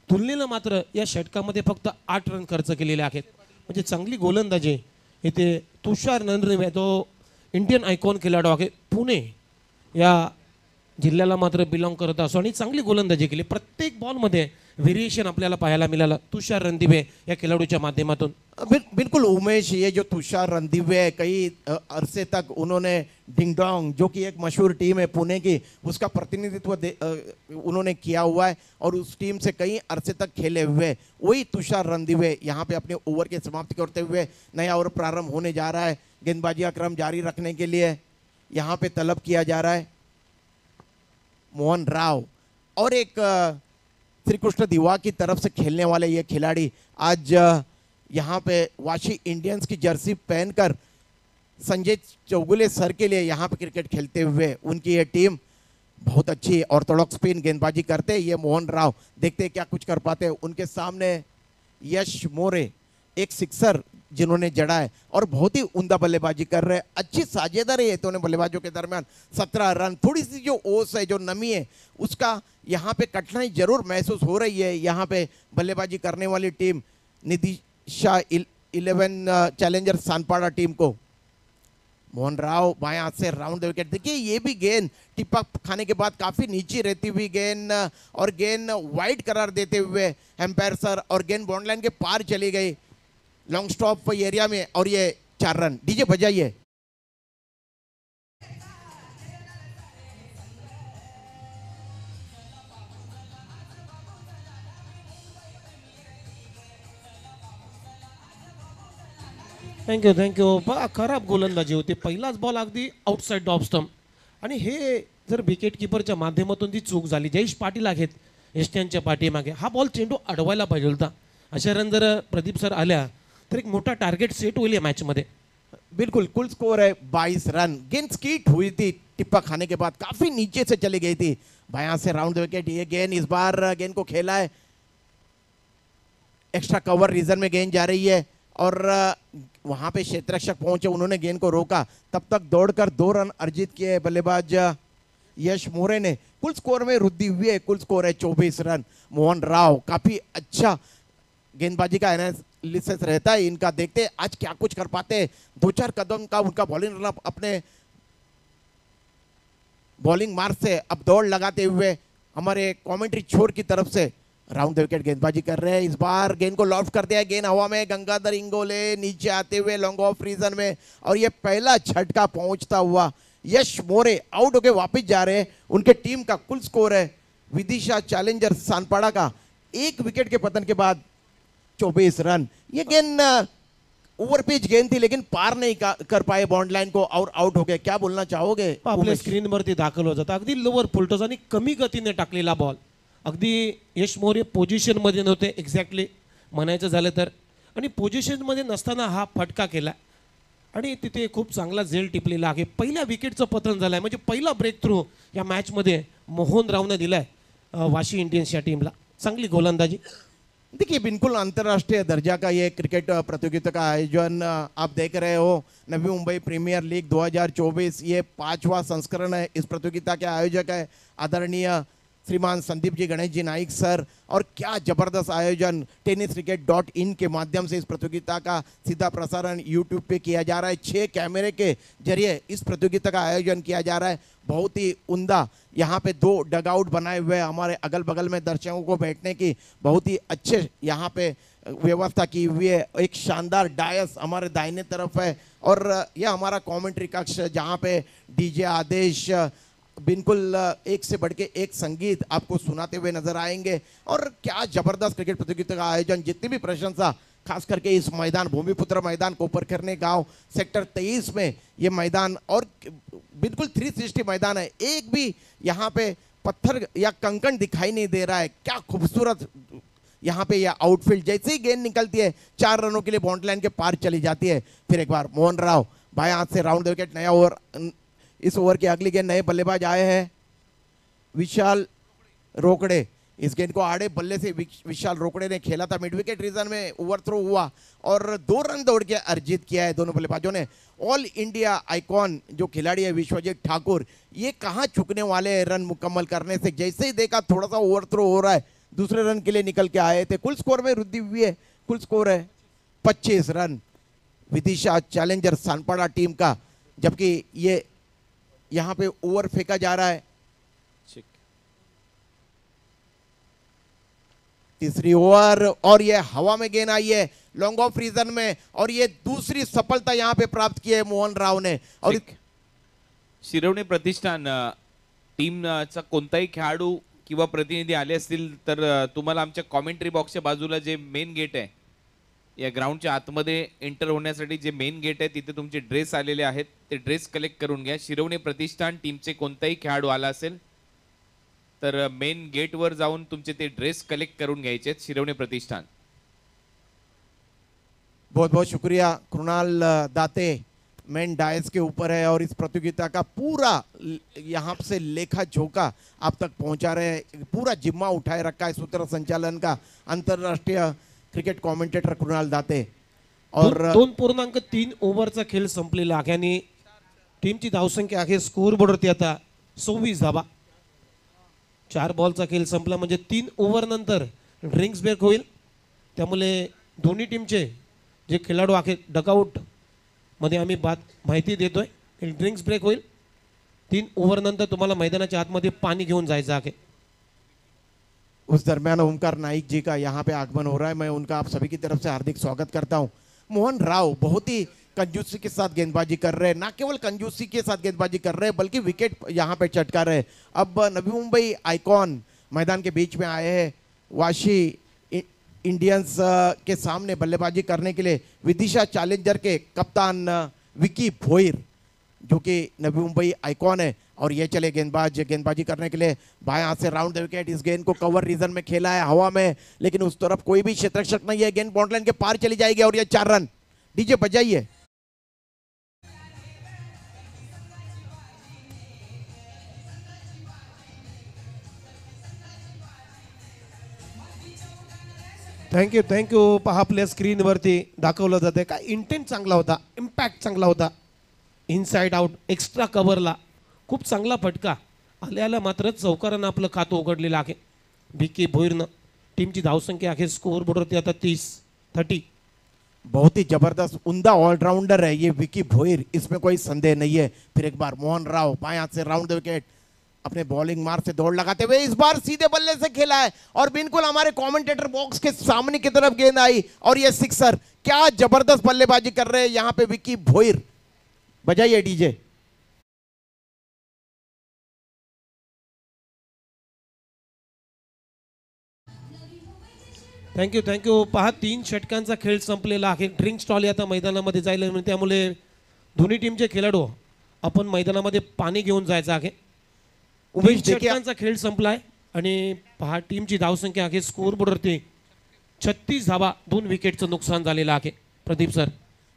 तुलनेला मात्र या षटकामध्ये फक्त 8 रन खर्च केलेले आहेत. म्हणजे चांगली गोलंदाजी इथे तुषार रणदिवे, तो इंडियन आयकॉन खेळाडू आहे, पुणे या जिल्ह्याला मात्र बिलॉंग करत असो आणि चांगली गोलंदाजी केली. प्रत्येक बॉलमध्ये व्हेरिएशन आपल्याला पाहायला मिळालं तुषार रणदिवे या खिलाड़ूच्या माध्यमातून. बिल्कुल उमेश, ये जो तुषार रणदिवे है, कई अरसे तक उन्होंने डिंगडोंग जो कि एक मशहूर टीम है पुणे की, उसका प्रतिनिधित्व उन्होंने किया हुआ है और उस टीम से कई अरसे तक खेले हुए वही तुषार रणदिवे यहाँ पे अपने ओवर की समाप्ति करते हुए नया ओवर प्रारंभ होने जा रहा है. गेंदबाजी का क्रम जारी रखने के लिए यहाँ पे तलब किया जा रहा है मोहन राव और एक श्री कृष्ण दिवा की तरफ से खेलने वाले ये खिलाड़ी आज यहाँ पे वाशी इंडियंस की जर्सी पहनकर संजय चौगुले सर के लिए यहाँ पे क्रिकेट खेलते हुए उनकी ये टीम बहुत अच्छी ऑर्थोडॉक्स स्पिन गेंदबाजी करते हैं. ये मोहन राव, देखते हैं क्या कुछ कर पाते हैं. उनके सामने यश मोरे, एक सिक्सर जिन्होंने जड़ा है और बहुत ही उम्दा बल्लेबाजी कर रहे हैं. अच्छी साझेदारी है दोनों बल्लेबाजों के दरमियान. 17 रन. थोड़ी सी जो ओस है, जो नमी है, उसका यहाँ पे कठिनाई जरूर महसूस हो रही है यहाँ पे बल्लेबाजी करने वाली टीम निदिशा 11 चैलेंजर सानपाड़ा टीम को. मोहन राव बाएं हाथ से राउंड द विकेट। देखिए ये भी गेंद टिप्पा खाने के बाद काफी नीचे रहती हुई गेंद और गेंद वाइड करार देते हुए एम्पायर सर, और गेंद बॉन्ड लाइन के पार चली गई लॉन्ग स्टॉप एरिया में, और ये 4 रन। डीजे बजाइए। थँक्यू बघा, खराब गोलंदाजी होती, पहिलाच बॉल अगदी आउटसाईड डॉप स्टंप, आणि हे जर विकेट किपरच्या माध्यमातून ती चूक झाली. जयेश पाटील आहेत एस्टियनच्या पाठीमागे, हा बॉल चेंडू अडवायला पाहिजे होता. अशा रन जर प्रदीप सर आल्या तर एक मोठा टार्गेट सेट होईल या मॅचमध्ये. बिल्कुल, कुल स्कोर है 22 रन। गेंद स्कीट हुई थी टिप्पा खाने के बाद, काफी नीचे से चली गई थी बायां से राउंड द विकेट। ये गेंद इस बार गेंद को खेला है, एक्स्ट्रा कवर रीजन में गेंद जा रही है, और वहां पे क्षेत्ररक्षक पहुंचे, उन्होंने गेंद को रोका, तब तक दौड़कर 2 रन अर्जित किए बल्लेबाज यश मोरे ने। कुल स्कोर में वृद्धि हुई है, कुल स्कोर है 24 रन। मोहन राव काफी अच्छा गेंदबाजी का एनालिसिस रहता है इनका, देखते आज क्या कुछ कर पाते हैं। 2-4 कदम का उनका बॉलिंग रन अपने बॉलिंग मार्क से अब दौड़ लगाते हुए हमारे कमेंट्री छोर की तरफ से राउंड द विकेट गेंदबाजी कर रहे हैं। इस बार गेंद को लॉफ्ट कर दिया है, गेंद हवा में, गंगाधर इंगोले नीचे आते हुए लॉन्ग ऑफ रीजन में, और ये पहला झटका पहुंचता हुआ यश मोरे आउट होके वापस जा रहे हैं। उनके टीम का कुल स्कोर है विदिशा चैलेंजर सानपाड़ा का 1 विकेट के पतन के बाद 24 रन। ये गेंद ओवर पिच गेंद थी, लेकिन पार नहीं कर पाए बॉन्ड लाइन को और आउट हो गए। क्या बोलना चाहोगे? आपल्या स्क्रीनवरती दाखल होत जातं, अगदी लोअर फुलटॉस आणि कमी गतीने टाकलेला बॉल. अगदी यश मोरे पोझिशनमध्ये नव्हते एक्झॅक्टली म्हणायचं झालं तर, आणि पोझिशनमध्ये नसताना हा फटका केला आणि तिथे खूप चांगला झेल टिपलेला आहे. पहिल्या विकेटचं पतन झालं आहे, म्हणजे पहिला ब्रेक थ्रू या मॅचमध्ये मोहन रावने दिला आहे वाशी इंडियन्स या टीमला. चांगली गोलंदाजी. देखिए बिल्कुल अंतर्राष्ट्रीय दर्जा का ये क्रिकेट प्रतियोगिता का आयोजन आप देख रहे हो। नवी मुंबई प्रीमियर लीग 2024 ये 5वां संस्करण है। इस प्रतियोगिता के आयोजक है आदरणीय श्रीमान संदीप जी गणेश जी नाइक सर, और क्या जबरदस्त आयोजन tenniscricket.in के माध्यम से इस प्रतियोगिता का सीधा प्रसारण यूट्यूब पे किया जा रहा है। 6 कैमरे के जरिए इस प्रतियोगिता का आयोजन किया जा रहा है। बहुत ही उम्दा यहाँ पे 2 डगआउट बनाए हुए, हमारे अगल बगल में दर्शकों को बैठने की बहुत ही अच्छे यहाँ पे व्यवस्था की हुई है। एक शानदार डायस हमारे दाहिने तरफ है, और यह हमारा कमेंट्री कक्ष जहाँ पे डीजे आदेश बिल्कुल एक से बढ़ के एक संगीत आपको सुनाते हुए नजर आएंगे। और क्या जबरदस्त क्रिकेट प्रतियोगिता का आयोजन, जितनी भी प्रशंसा, खास करके इस मैदान भूमिपुत्र मैदान कोपरखैरने गांव सेक्टर 23 में ये मैदान, और बिल्कुल 360 मैदान है, एक भी यहाँ पे पत्थर या कंकड़ दिखाई नहीं दे रहा है। क्या खूबसूरत यहाँ पे यह आउटफील्ड, जैसे ही गेंद निकलती है 4 रनों के लिए बाउंड्री लाइन के पार चली जाती है। फिर एक बार मोहन राव बाएं हाथ से राउंड द विकेट, नया ओवर। इस ओवर की अगली गेंद नए बल्लेबाज आए हैं विशाल रोकड़े। इस गेंद को आड़े बल्ले से विशाल रोकड़े ने खेला था, मिड विकेट रीजन में ओवर थ्रो हुआ और 2 रन दौड़ के अर्जित किया है दोनों बल्लेबाजों ने। ऑल इंडिया आइकॉन जो खिलाड़ी है विश्वजीत ठाकुर, ये कहाँ चुकने वाले हैं रन मुकम्मल करने से। जैसे ही देखा थोड़ा सा ओवर थ्रो हो रहा है, दूसरे रन के लिए निकल के आए थे। कुल स्कोर में वृद्धि हुई है, कुल स्कोर है 25 run Vidisha challenger Sanpada team का, जबकि ये यहाँ पे ओवर फेंका जा रहा है। तीसरी ओवर, और ये हवा में गेंद आई है लॉन्ग ऑफ रीजन में, और ये दूसरी सफलता यहाँ पे प्राप्त की है मोहन राव ने। और शिरवणे प्रतिष्ठान टीमचा कोणताही खेळाडू किंवा प्रतिनिधी आले असतील तर तुम्हाला आमच्या कॉमेंट्री बॉक्सच्या बाजूला जे मेन गेट आहे, या ग्राउंडच्या आतमध्ये एंटर होण्यासाठी जे मेन गेट आहे तिथे तुमचे ड्रेस आलेले आहेत, ते ड्रेस कलेक्ट करून घ्या। शिरवणे प्रतिष्ठान टीमचे कोणताही खेळाडू आला असेल तर मेन गेटवर जाऊन तुमचे ते ड्रेस कलेक्ट करून घ्यायचे आहेत शिरवणे प्रतिष्ठान। बहुत बहुत शुक्रिया। कृणाल दाते मेन डायस के ऊपर है और इस प्रतियोगिता का पूरा यहाँ से लेखा जोखा आप तक पहुँचा रहे हैं, पूरा जिम्मा उठाए रखा है सूत्र संचालन का अंतरराष्ट्रीय क्रिकेट कॉमेंटेटर कृणाल दाते। और 2.3 ओव्हरचा खेळ संपलेला आहे आणि टीमची धावसंख्या आहे स्कोर बोर्डवरती आता 26 धावा। 4 बॉलचा खेळ संपला म्हणजे 3 ओव्हर नंतर ड्रिंक्स ब्रेक होईल, त्यामुळे दोन्ही टीमचे जे खेळाडू आहेत डकआउट मध्ये आम्ही माहिती देतोय। ड्रिंक्स ब्रेक होईल. 3 ओव्हर नंतर तुम्हाला मैदानाच्या आतमध्ये पाणी घेऊन जायचं आहे. उस दरमियान ओमकार नाइक जी का यहाँ पे आगमन हो रहा है, मैं उनका आप सभी की तरफ से हार्दिक स्वागत करता हूँ. मोहन राव बहुत ही कंजूसी के साथ गेंदबाजी कर रहे हैं, ना केवल कंजूसी के साथ गेंदबाजी कर रहे हैं बल्कि विकेट यहाँ पे चटका रहे हैं. अब नवी मुंबई आइकॉन मैदान के बीच में आए हैं. वाशी इंडियंस के सामने बल्लेबाजी करने के लिए विदिशा चैलेंजर के कप्तान विकी भोईर, जो कि नवी मुंबई आइकॉन है, और ये चले गेंदबाजी करने के लिए बाएं हाथ से राउंड द विकेट. इस गेंद को कवर रीजन में खेला है हवा में, लेकिन उस तरफ कोई भी क्षेत्ररक्षक नहीं है. गेंद बाउंड्री लाइन के पार चली जाएगी और ये 4 रन. डीजे बजाइए. थँक्यू. पहा आपल्या स्क्रीनवरती दाखवलं जाते काय इंटेंट चांगला होता, इम्पॅक्ट चांगला होता. इनसाइड आउट एक्स्ट्रा कव्हरला खूप चांगला फटका आल्याला मात्र चौकारानं आपलं खातं उघडलेलं आहे. विकी भोईरनं टीमची धावसंख्या आहे स्कोअर बोर्डवरती आता 30. बहुत ही जबरदस्त उम्दा ऑलराउंडर है ये विकी भोईर, इसमें कोई संदेह नहीं है. फिर एक बार मोहन राव बाएं हाथ से राउंड द विकेट, अपने बॉलिंग मार से दौड़ लगाते हुए इस बार सीधे बल्ले से खेला है और बिल्कुल हमारे कमेंटेटर बॉक्स के सामने की तरफ गेंद आई और ये सिक्सर. क्या जबरदस्त बल्लेबाजी कर रहे हैं यहाँ पे विकी भोईर. बजाइए डीजे. थँक्यू. पहा 3 षटकांचा खेळ संपलेला आहे. ड्रिंक स्टॉल आता मैदानामध्ये जायला मिळते, त्यामुळे दोन्ही टीमचे खेळाडू आपण मैदानामध्ये पाणी घेऊन जायचं आहे. उमेश षटकांचा खेळ संपलाय आणि पहा टीमची धावसंख्या आहे स्कोअर बोर्डवरती 36 धावा, 2 विकेटचं नुकसान झालेलं आहे. प्रदीप सर,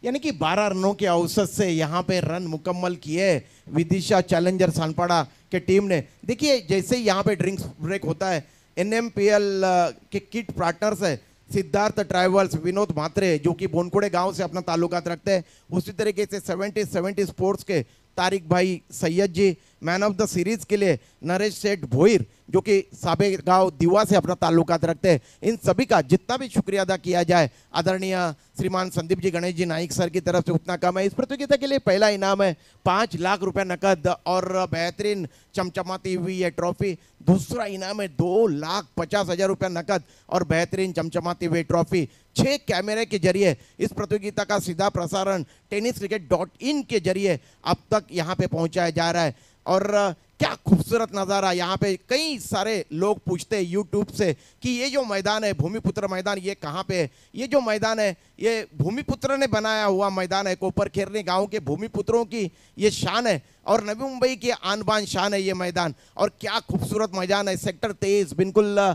यानी कि 12 रनों के औसत से यहाँ पे रन मुकम्मल किए विदिशा चैलेंजर सानपाड़ा के टीम ने. देखिए जैसे ही यहाँ पे ड्रिंक्स ब्रेक होता है, NMPL के किट पार्टनर्स है सिद्धार्थ ट्रैवल्स, विनोद म्हात्रे जो कि बोनकुड़े गांव से अपना ताल्लुकात रखते हैं, उसी तरीके से 70 स्पोर्ट्स के तारिक भाई सैयद जी, मैन ऑफ द सीरीज के लिए नरेश सेठ भोईर जो कि साबे गांव दीवा से अपना ताल्लुकात रखते हैं. इन सभी का जितना भी शुक्रिया अदा किया जाए आदरणीय श्रीमान संदीप जी गणेश जी नाइक सर की तरफ से उतना कम है. इस प्रतियोगिता के लिए पहला इनाम है 5 लाख रुपए नकद और बेहतरीन चमचमाती हुई ये ट्रॉफी. दूसरा इनाम है 2,50,000 रुपये नकद और बेहतरीन चमचमाती हुई ट्रॉफी. 6 कैमरे के जरिए इस प्रतियोगिता का सीधा प्रसारण tenniscricket.in के जरिए अब तक यहाँ पे पहुँचाया जा रहा है. और क्या खूबसूरत नज़ारा. यहाँ पे कई सारे लोग पूछते हैं यूट्यूब से कि ये जो मैदान है भूमिपुत्र मैदान, ये कहाँ पे है. ये जो मैदान है ये भूमिपुत्र ने बनाया हुआ मैदान है. कोपर खेरनी गांव के भूमिपुत्रों की ये शान है और नवी मुंबई की आन बान शान है ये मैदान. और क्या खूबसूरत मैदान है. सेक्टर 23 बिल्कुल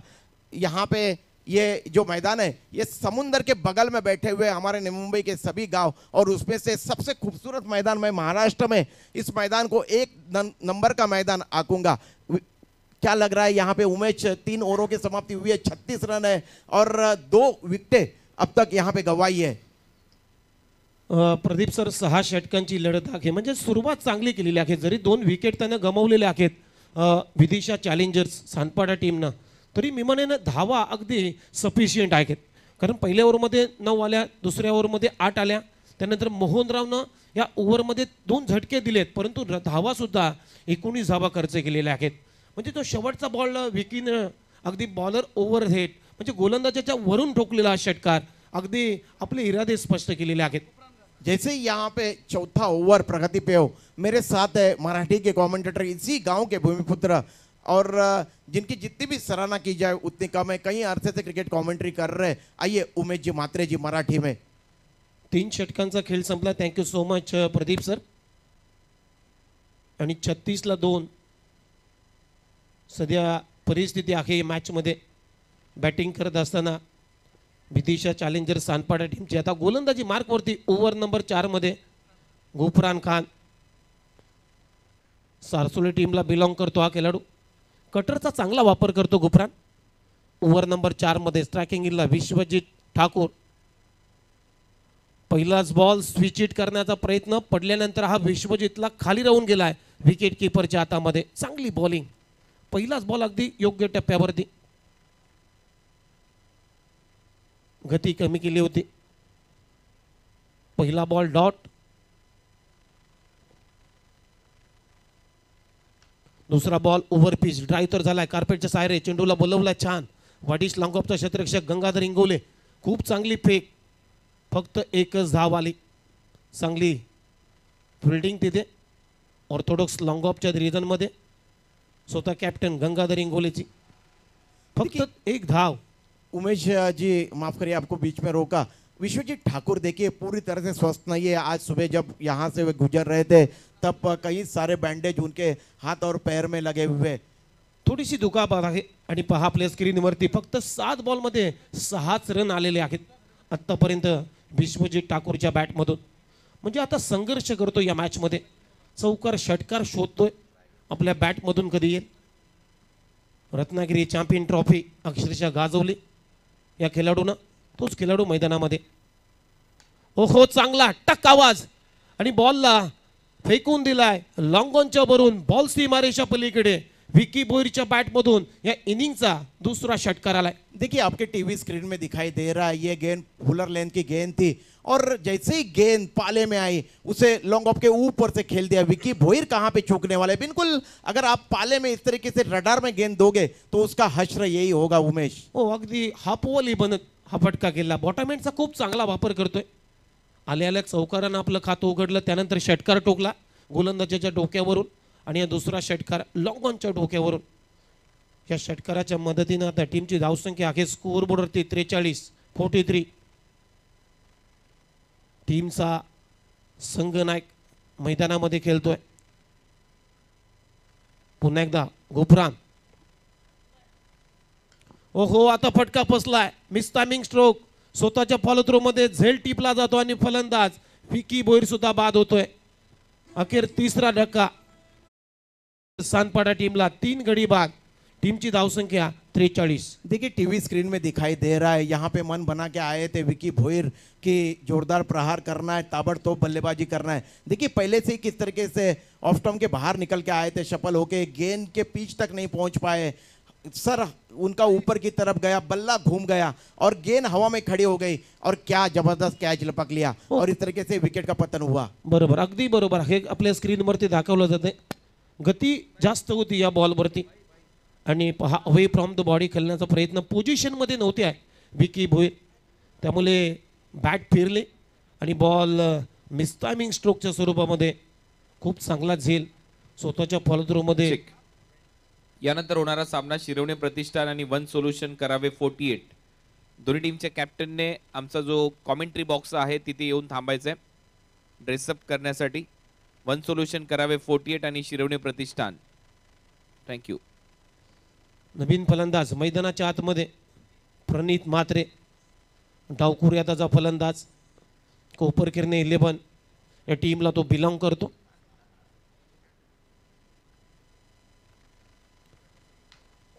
यहाँ पे ये जो मैदान है ये समुंदर के बगल में बैठे हुए हमारे नवी मुंबई के सभी गांव, और उसमें से सबसे खूबसूरत मैदान मैं महाराष्ट्र में इस मैदान को 1 नंबर का मैदान आंकूंगा. क्या लग रहा है यहाँ पे उमेश? 3 ओवरों की समाप्ति हुई है, 36 रन है और 2 विकेटें अब तक यहाँ पे गंवाई है. प्रदीप सर 6 षटकांची लढत आहे, म्हणजे सुरुवात चांगली केलेली आहे. जरी 2 विकेट त्यानं गमावलेले आहेत विदिशा चॅलेंजर्स सानपाडा टीमनं, तरी मिमानेनं धावा अगदी सफिशियंट आहेत. कारण पहिल्या ओव्हरमध्ये 9 आल्या, दुसऱ्या ओव्हरमध्ये 8 आल्या. त्यानंतर मोहनरावनं या ओव्हरमध्ये 2 झटके दिलेत, परंतु धावासुद्धा 19 धावा खर्च केलेल्या आहेत. म्हणजे तो शेवटचा बॉल विकीनं अगदी बॉलर ओव्हरहेड म्हणजे गोलंदाजाच्या वरून ठोकलेला हा षटकार अगदी आपले इरादे स्पष्ट केलेले आहेत. जैसे ही यहाँ पे चौथा ओवर प्रगति पे हो, मेरे साथ है मराठी के कमेंटेटर इसी गांव के भूमिपुत्र और जिनकी जितनी भी सराहना की जाए उतनी कम है. कई अरसे से क्रिकेट कमेंट्री कर रहे हैं. आइए उमेश जी म्हात्रे जी मराठी में. 3 षटकांचा खेळ संपला. Thank you so much Pradeep sir. आणि 36ला 2 सध्या परिस्थिती आहे मॅचमध्ये. बॅटिंग करत असताना विदिशा चॅलेंजर सानपाडा टीमची आता गोलंदाजी मार्कवरती ओव्हर नंबर 4 मध्ये गुफरान खान, सारसोली टीमला बिलॉंग करतो हा खेळाडू. कटरचा चांगला वापर करतो गुफरान. ओव्हर नंबर 4 मध्ये स्ट्रायकिंग इनला विश्वजित ठाकूर. पहिलाच बॉल स्विच इट करण्याचा प्रयत्न पडल्यानंतर हा विश्वजितला खाली राहून गेलाय विकेट कीपरच्या हातामध्ये. चांगली बॉलिंग. पहिलाच बॉल अगदी योग्य टप्प्यावरती. गती कमी केली होती. पहिला बॉल डॉट. दुसरा बॉल ओव्हर पिच, ड्राईव्ह तर झालाय, कार्पेटच्या सायरे, चेंडूला बोलवलाय छान, वाडिश लांगॉपचा क्षेत्ररक्षक गंगाधर इंगोले, खूप चांगली फेक, फक्त एकच धाव आली. चांगली फिल्डिंग तिथे ऑर्थोडॉक्स लॉंगॉपच्या रिजनमध्ये स्वतः कॅप्टन गंगाधर इंगोलेची, फक्त एक धाव. उमेश जी माफ करिए आपको बीच में रोका. विश्वजीत ठाकुर देखिए पूरी तरह से स्वस्थ नहीं है. आज सुबह जब यहाँ से वे गुजर रहे थे तब कई सारे बैंडेज उनके हाथ और पैर में लगे हुए. थोडीशी दुखापत आहे आणि पहा आपल्या स्क्रीनवरती फक्त 7 बॉलमध्ये 6च रन आलेले आहेत आत्तापर्यंत विश्वजीत ठाकूरच्या बॅटमधून. म्हणजे आता संघर्ष करतो या मॅचमध्ये, चौकार षटकार शोधतोय, आपल्या बॅटमधून कधी येईल. रत्नागिरी चॅम्पियन ट्रॉफी अक्षरशः गाजवली या खेळाडूनं, तोच खेळाडू मैदानामध्ये. ओहो चांगला टक आवाज आणि बॉलला फेकून दिलाय लॉंग ऑनच्या वरून, बॉल सीमारेषा पलीकडे. विकी भोईरच्या बॅटमधून या इनिंगचा दुसरा षटकार आलाय. देखिए आपके टीवी स्क्रीन में दिखाई दे रहा है ये गेंद फुलर लेन की गेंद थी और जैसे ही गेंद पाले में आई उसे लॉन्ग ऑफ के ऊपर से खेल दिया. विकी भोईर कहाँ पे चूकने वाले. बिल्कुल अगर आप पाले में इस तरीके से रडार में गेंद दोगे तो उसका हश्र यही होगा उमेश. हो अगदी हापवली बनत हा फटका केला. बॉटमहँडचा खूप चांगला वापर करतोय. आल्या आल्या चौकारानं आपलं खातं उघडलं, त्यानंतर षटकार टोकला गोलंदाजाच्या डोक्यावरून आणि या दुसरा षटकार लॉंग ऑनच्या डोक्यावरून. या षटकाराच्या मदतीनं आता टीमची धावसंख्या आहे स्कोअर बोर्डवरती 43-43. टीमचा संघनायक मैदानामध्ये खेळतोय. पुन्हा एकदा गुफरान. ओहो आता फटका फसलाय, मिसटायमिंग स्ट्रोक, स्वतःच्या फॉलो थ्रो मध्ये झेल टिपला जातो आणि फलंदाज विकी भोईर सुद्धा बाद होतोय. अखेर तिसरा धक्का सानपाडा टीमला 3 गडी बाद. टीम की धावसंख्या 43. देखिए टीवी स्क्रीन में दिखाई दे रहा है यहाँ पे मन बना के आए थे विकी भोईर की जोरदार प्रहार करना है, ताबड़तोड़ बल्लेबाजी करना है. देखिए पहले से ही किस तरीके से ऑफ स्टंप के बाहर निकल के आए थे, सफल होके गेंद के पिच तक नहीं पहुंच पाए. सर उनका ऊपर की तरफ गया, बल्ला घूम गया और गेंद हवा में खड़ी हो गई और क्या जबरदस्त कैच लपक लिया और इस तरीके से विकेट का पतन हुआ. बरोबर, अगदी बरोबर. हे आपल्या स्क्रीनवरती दाखवलं जाते. गती जास्त होती या बॉलवरती आणि पहा अवे फ्रॉम द बॉडी खेळण्याचा प्रयत्न पोझिशनमध्ये नव्हते आहे विकी भोईर, त्यामुळे बॅट फिरले आणि बॉल मिसटायमिंग स्ट्रोकच्या स्वरूपामध्ये खूप चांगला झेल स्वतःच्या फॉलो थ्रोमध्ये. यानंतर होणारा सामना शिरवणे प्रतिष्ठान आणि वन सोल्युशन करावे 48. दोन्ही टीमच्या कॅप्टनने आमचा जो कॉमेंट्री बॉक्स आहे तिथे येऊन थांबायचंय ड्रेसअप करण्यासाठी. वन सोल्युशन करावे 48 आणि शिरवणे प्रतिष्ठान. थँक्यू. नवीन फलंदाज मैदानाच्या आतमध्ये प्रणित म्हात्रे, डावखुरी आताचा फलंदाज, कोपरकिरणे 11 या टीमला तो बिलॉंग करतो.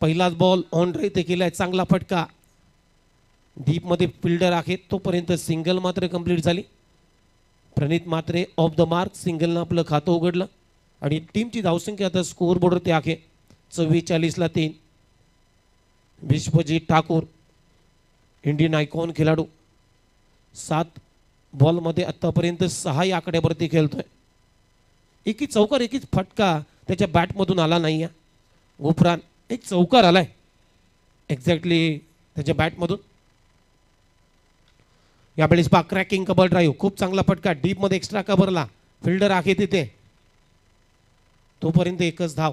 पहिलाच बॉल ऑन ड्राईव्ह ते केलाय, चांगला फटका डीप मध्ये फिल्डर आहे तोपर्यंत सिंगल मात्र कंप्लीट झाली. प्रणित म्हात्रे ऑफ द मार्क, सिंगलनं आपलं खातं उघडलं आणि टीमची धावसंख्या आता स्कोअर बोर्डवरती आहे 44-3. विश्वजीत ठाकूर इंडियन आयकॉन खेळाडू 7 बॉलमध्ये आत्तापर्यंत 6 या आकड्यावरती खेळतोय. एकी चौकार एकीच फटका त्याच्या बॅटमधून आला नाही. गुफरान एक चौकार आलाय एक्झॅक्टली त्याच्या बॅटमधून. यावेळेस पहा क्रॅकिंग कबर ड्राईव्ह, खूप चांगला फटका डीपमध्ये एक्स्ट्रा कव्हरला, फिल्डर आहे तिथे, तोपर्यंत एकच धाव,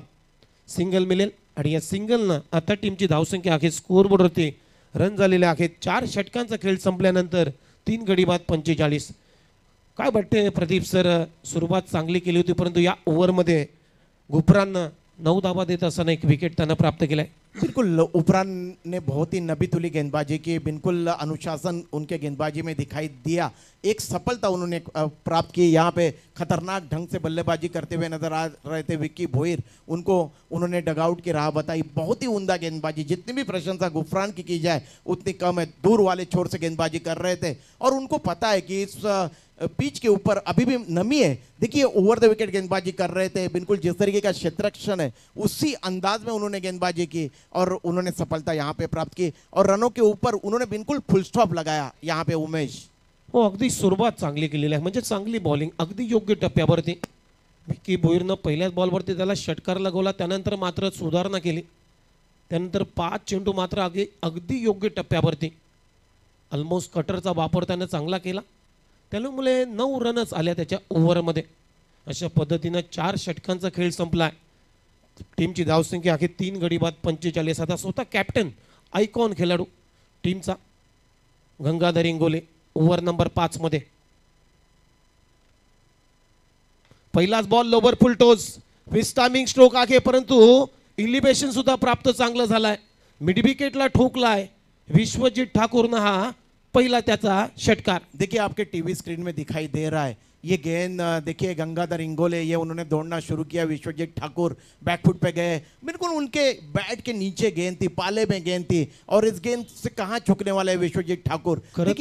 सिंगल मिळेल आणि या सिंगलनं आता टीमची धावसंख्या आहे स्कोअर बोर्डवरती रन झालेले आहेत. 4 षटकांचा खेळ संपल्यानंतर 3 गडी बाद 45. काय वाटते प्रदीप सर, सुरुवात चांगली केली होती परंतु या ओव्हरमध्ये गुफराननं 9 धावा देत असताना एक विकेट त्यानं प्राप्त केलाय. बिल्कुल उपरान ने बहुत ही नबी तुली गेंदबाजी की, बिल्कुल अनुशासन उनके गेंदबाजी में दिखाई दिया. एक सफलता उन्होंने प्राप्त की. यहाँ पे खतरनाक ढंग से बल्लेबाजी करते हुए नजर आ रहे थे विक्की भोईर, उनको उन्होंने डगआउट की राह बताई. बहुत ही उम्दा गेंदबाजी, जितनी भी प्रशंसा गुफरान की जाए उतनी कम है. दूर वाले छोर से गेंदबाजी कर रहे थे और उनको पता है कि इस पिच के ऊपर अभी भी नमी है. देखिए ओवर द विकेट गेंदबाजी कर रहे थे, बिल्कुल जिस तरीके का क्षेत्ररक्षण है उसी अंदाज में उन्होंने गेंदबाजी की और उन्होंने सफलता यहाँ पे प्राप्त की और रनों के ऊपर उन्होंने बिल्कुल फुल स्टॉप लगाया यहाँ पे उमेश. हो अगदी सुरुवात चांगली केलेली आहे, म्हणजे चांगली बॉलिंग अगदी योग्य टप्प्यावरती. विकी भोईरनं पहिल्याच बॉलवरती त्याला षटकार लगवला, त्यानंतर मात्र सुधारणा केली. त्यानंतर 5 चेंडू मात्र अगदी योग्य टप्प्यावरती ऑलमोस्ट कटरचा वापर त्यानं चांगला केला. त्यामुळे 9 रनच आल्या त्याच्या ओव्हरमध्ये. अशा पद्धतीनं 4 षटकांचा खेळ संपला. टीमची धावसंख्या अखेर 3 गडी बाद 45. आता स्वतः कॅप्टन आयकॉन खेळाडू टीमचा गंगाधर इंगोले ओव्हर नंबर 5 मध्ये. पहिलाच बॉल लोवर फुल टोज विस्टामिंग स्ट्रोक आहे, परंतु इलिव्हेशन सुद्धा प्राप्त चांगलं झालाय. मिड विकेटला ठोकलाय विश्वजीत ठाकूरनं हा पहिला त्याचा षटकार. देखिए आपके टीवी स्क्रीन में दिखाई दे रहा है ये गेंद, देखिए गंगाधर इंगोले ये उन्होंने दौड़ना शुरू किया, विश्वजीत ठाकुर बैकफुट पे गए, बिल्कुल उनके बैट के नीचे गेंद थी, पाले में गेंद थी और इस गेंद से कहाँ चुकने वाला है विश्वजीत ठाकुर. खरं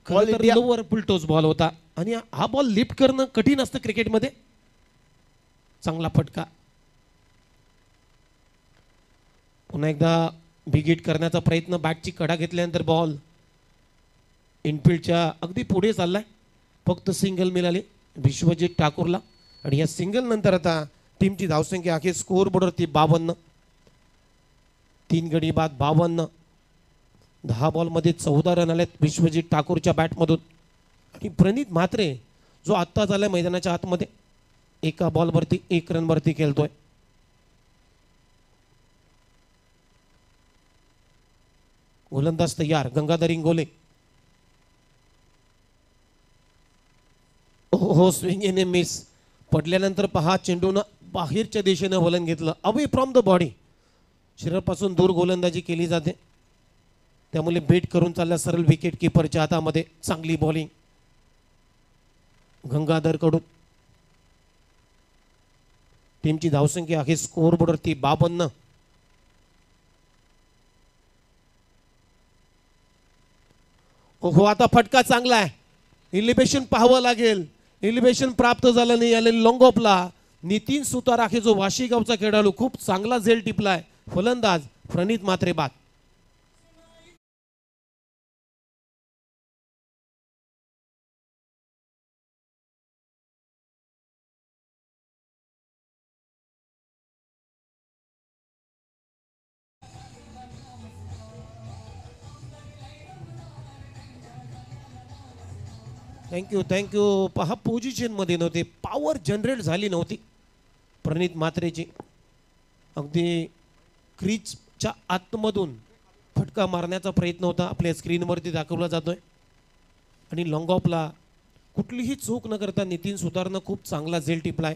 तर लोवर फुल टोज बॉल होता आणि हा बॉल लिफ्ट करणं कठीण असतं क्रिकेटमध्ये. चांगला फटका. पुन्हा एकदा बिग हिट करण्याचा प्रयत्न, बॅटची कडा घेतल्यानंतर बॉल इनफिल्डच्या अगदी पुढे चाललाय. फक्त सिंगल मिळाली विश्वजीत ठाकूरला आणि या सिंगल नंतर आता टीमची धावसंख्या अखेर स्कोअर बोर्डवरती 52. 3 गडी बाद 52. 10 बॉलमध्ये 14 रन आलेत विश्वजीत ठाकूरच्या बॅटमधून. आणि प्रणित म्हात्रे जो आत्ता झालाय मैदानाच्या आतमध्ये, एका बॉलवरती 1 रनवरती खेळतोय. गोलंदाज तयार गंगाधर इंगोले. हो स्विंग इन ए मिस. पडल्यानंतर पहा चेंडूनं बाहेरच्या दिशेनं वलन घेतलं, अवे फ्रॉम द बॉडी. शरीरापासून दूर गोलंदाजी केली जाते, त्यामुळे बेट करून चालल्या सरळ विकेट किपरच्या हातामध्ये. चांगली बॉलिंग गंगाधर कडून. टीमची धावसंख्या आहे स्कोअर बोर्डवरती 52. हो आता फटका चांगला आहे. इलिव्हेशन पाहावं लागेल. इलिव्हेशन प्राप्त झालं नाही. आले लॉंग ऑफला नितीन सुतार आहे जो वाशीगावचा खेळाडू, खूप चांगला झेल टिपलाय. फलंदाज प्रणित म्हात्रे बाद. थँक्यू. पहा पोझिशनमध्ये नव्हते, पॉवर जनरेट झाली नव्हती प्रणित म्हात्रेची. अगदी क्रीजच्या आतमधून फटका मारण्याचा प्रयत्न होता, आपल्या स्क्रीनवरती दाखवला जातोय. आणि लॉंग ऑफला कुठलीही चूक न करता नितीन सुतारनं खूप चांगला झेल टिपलाय.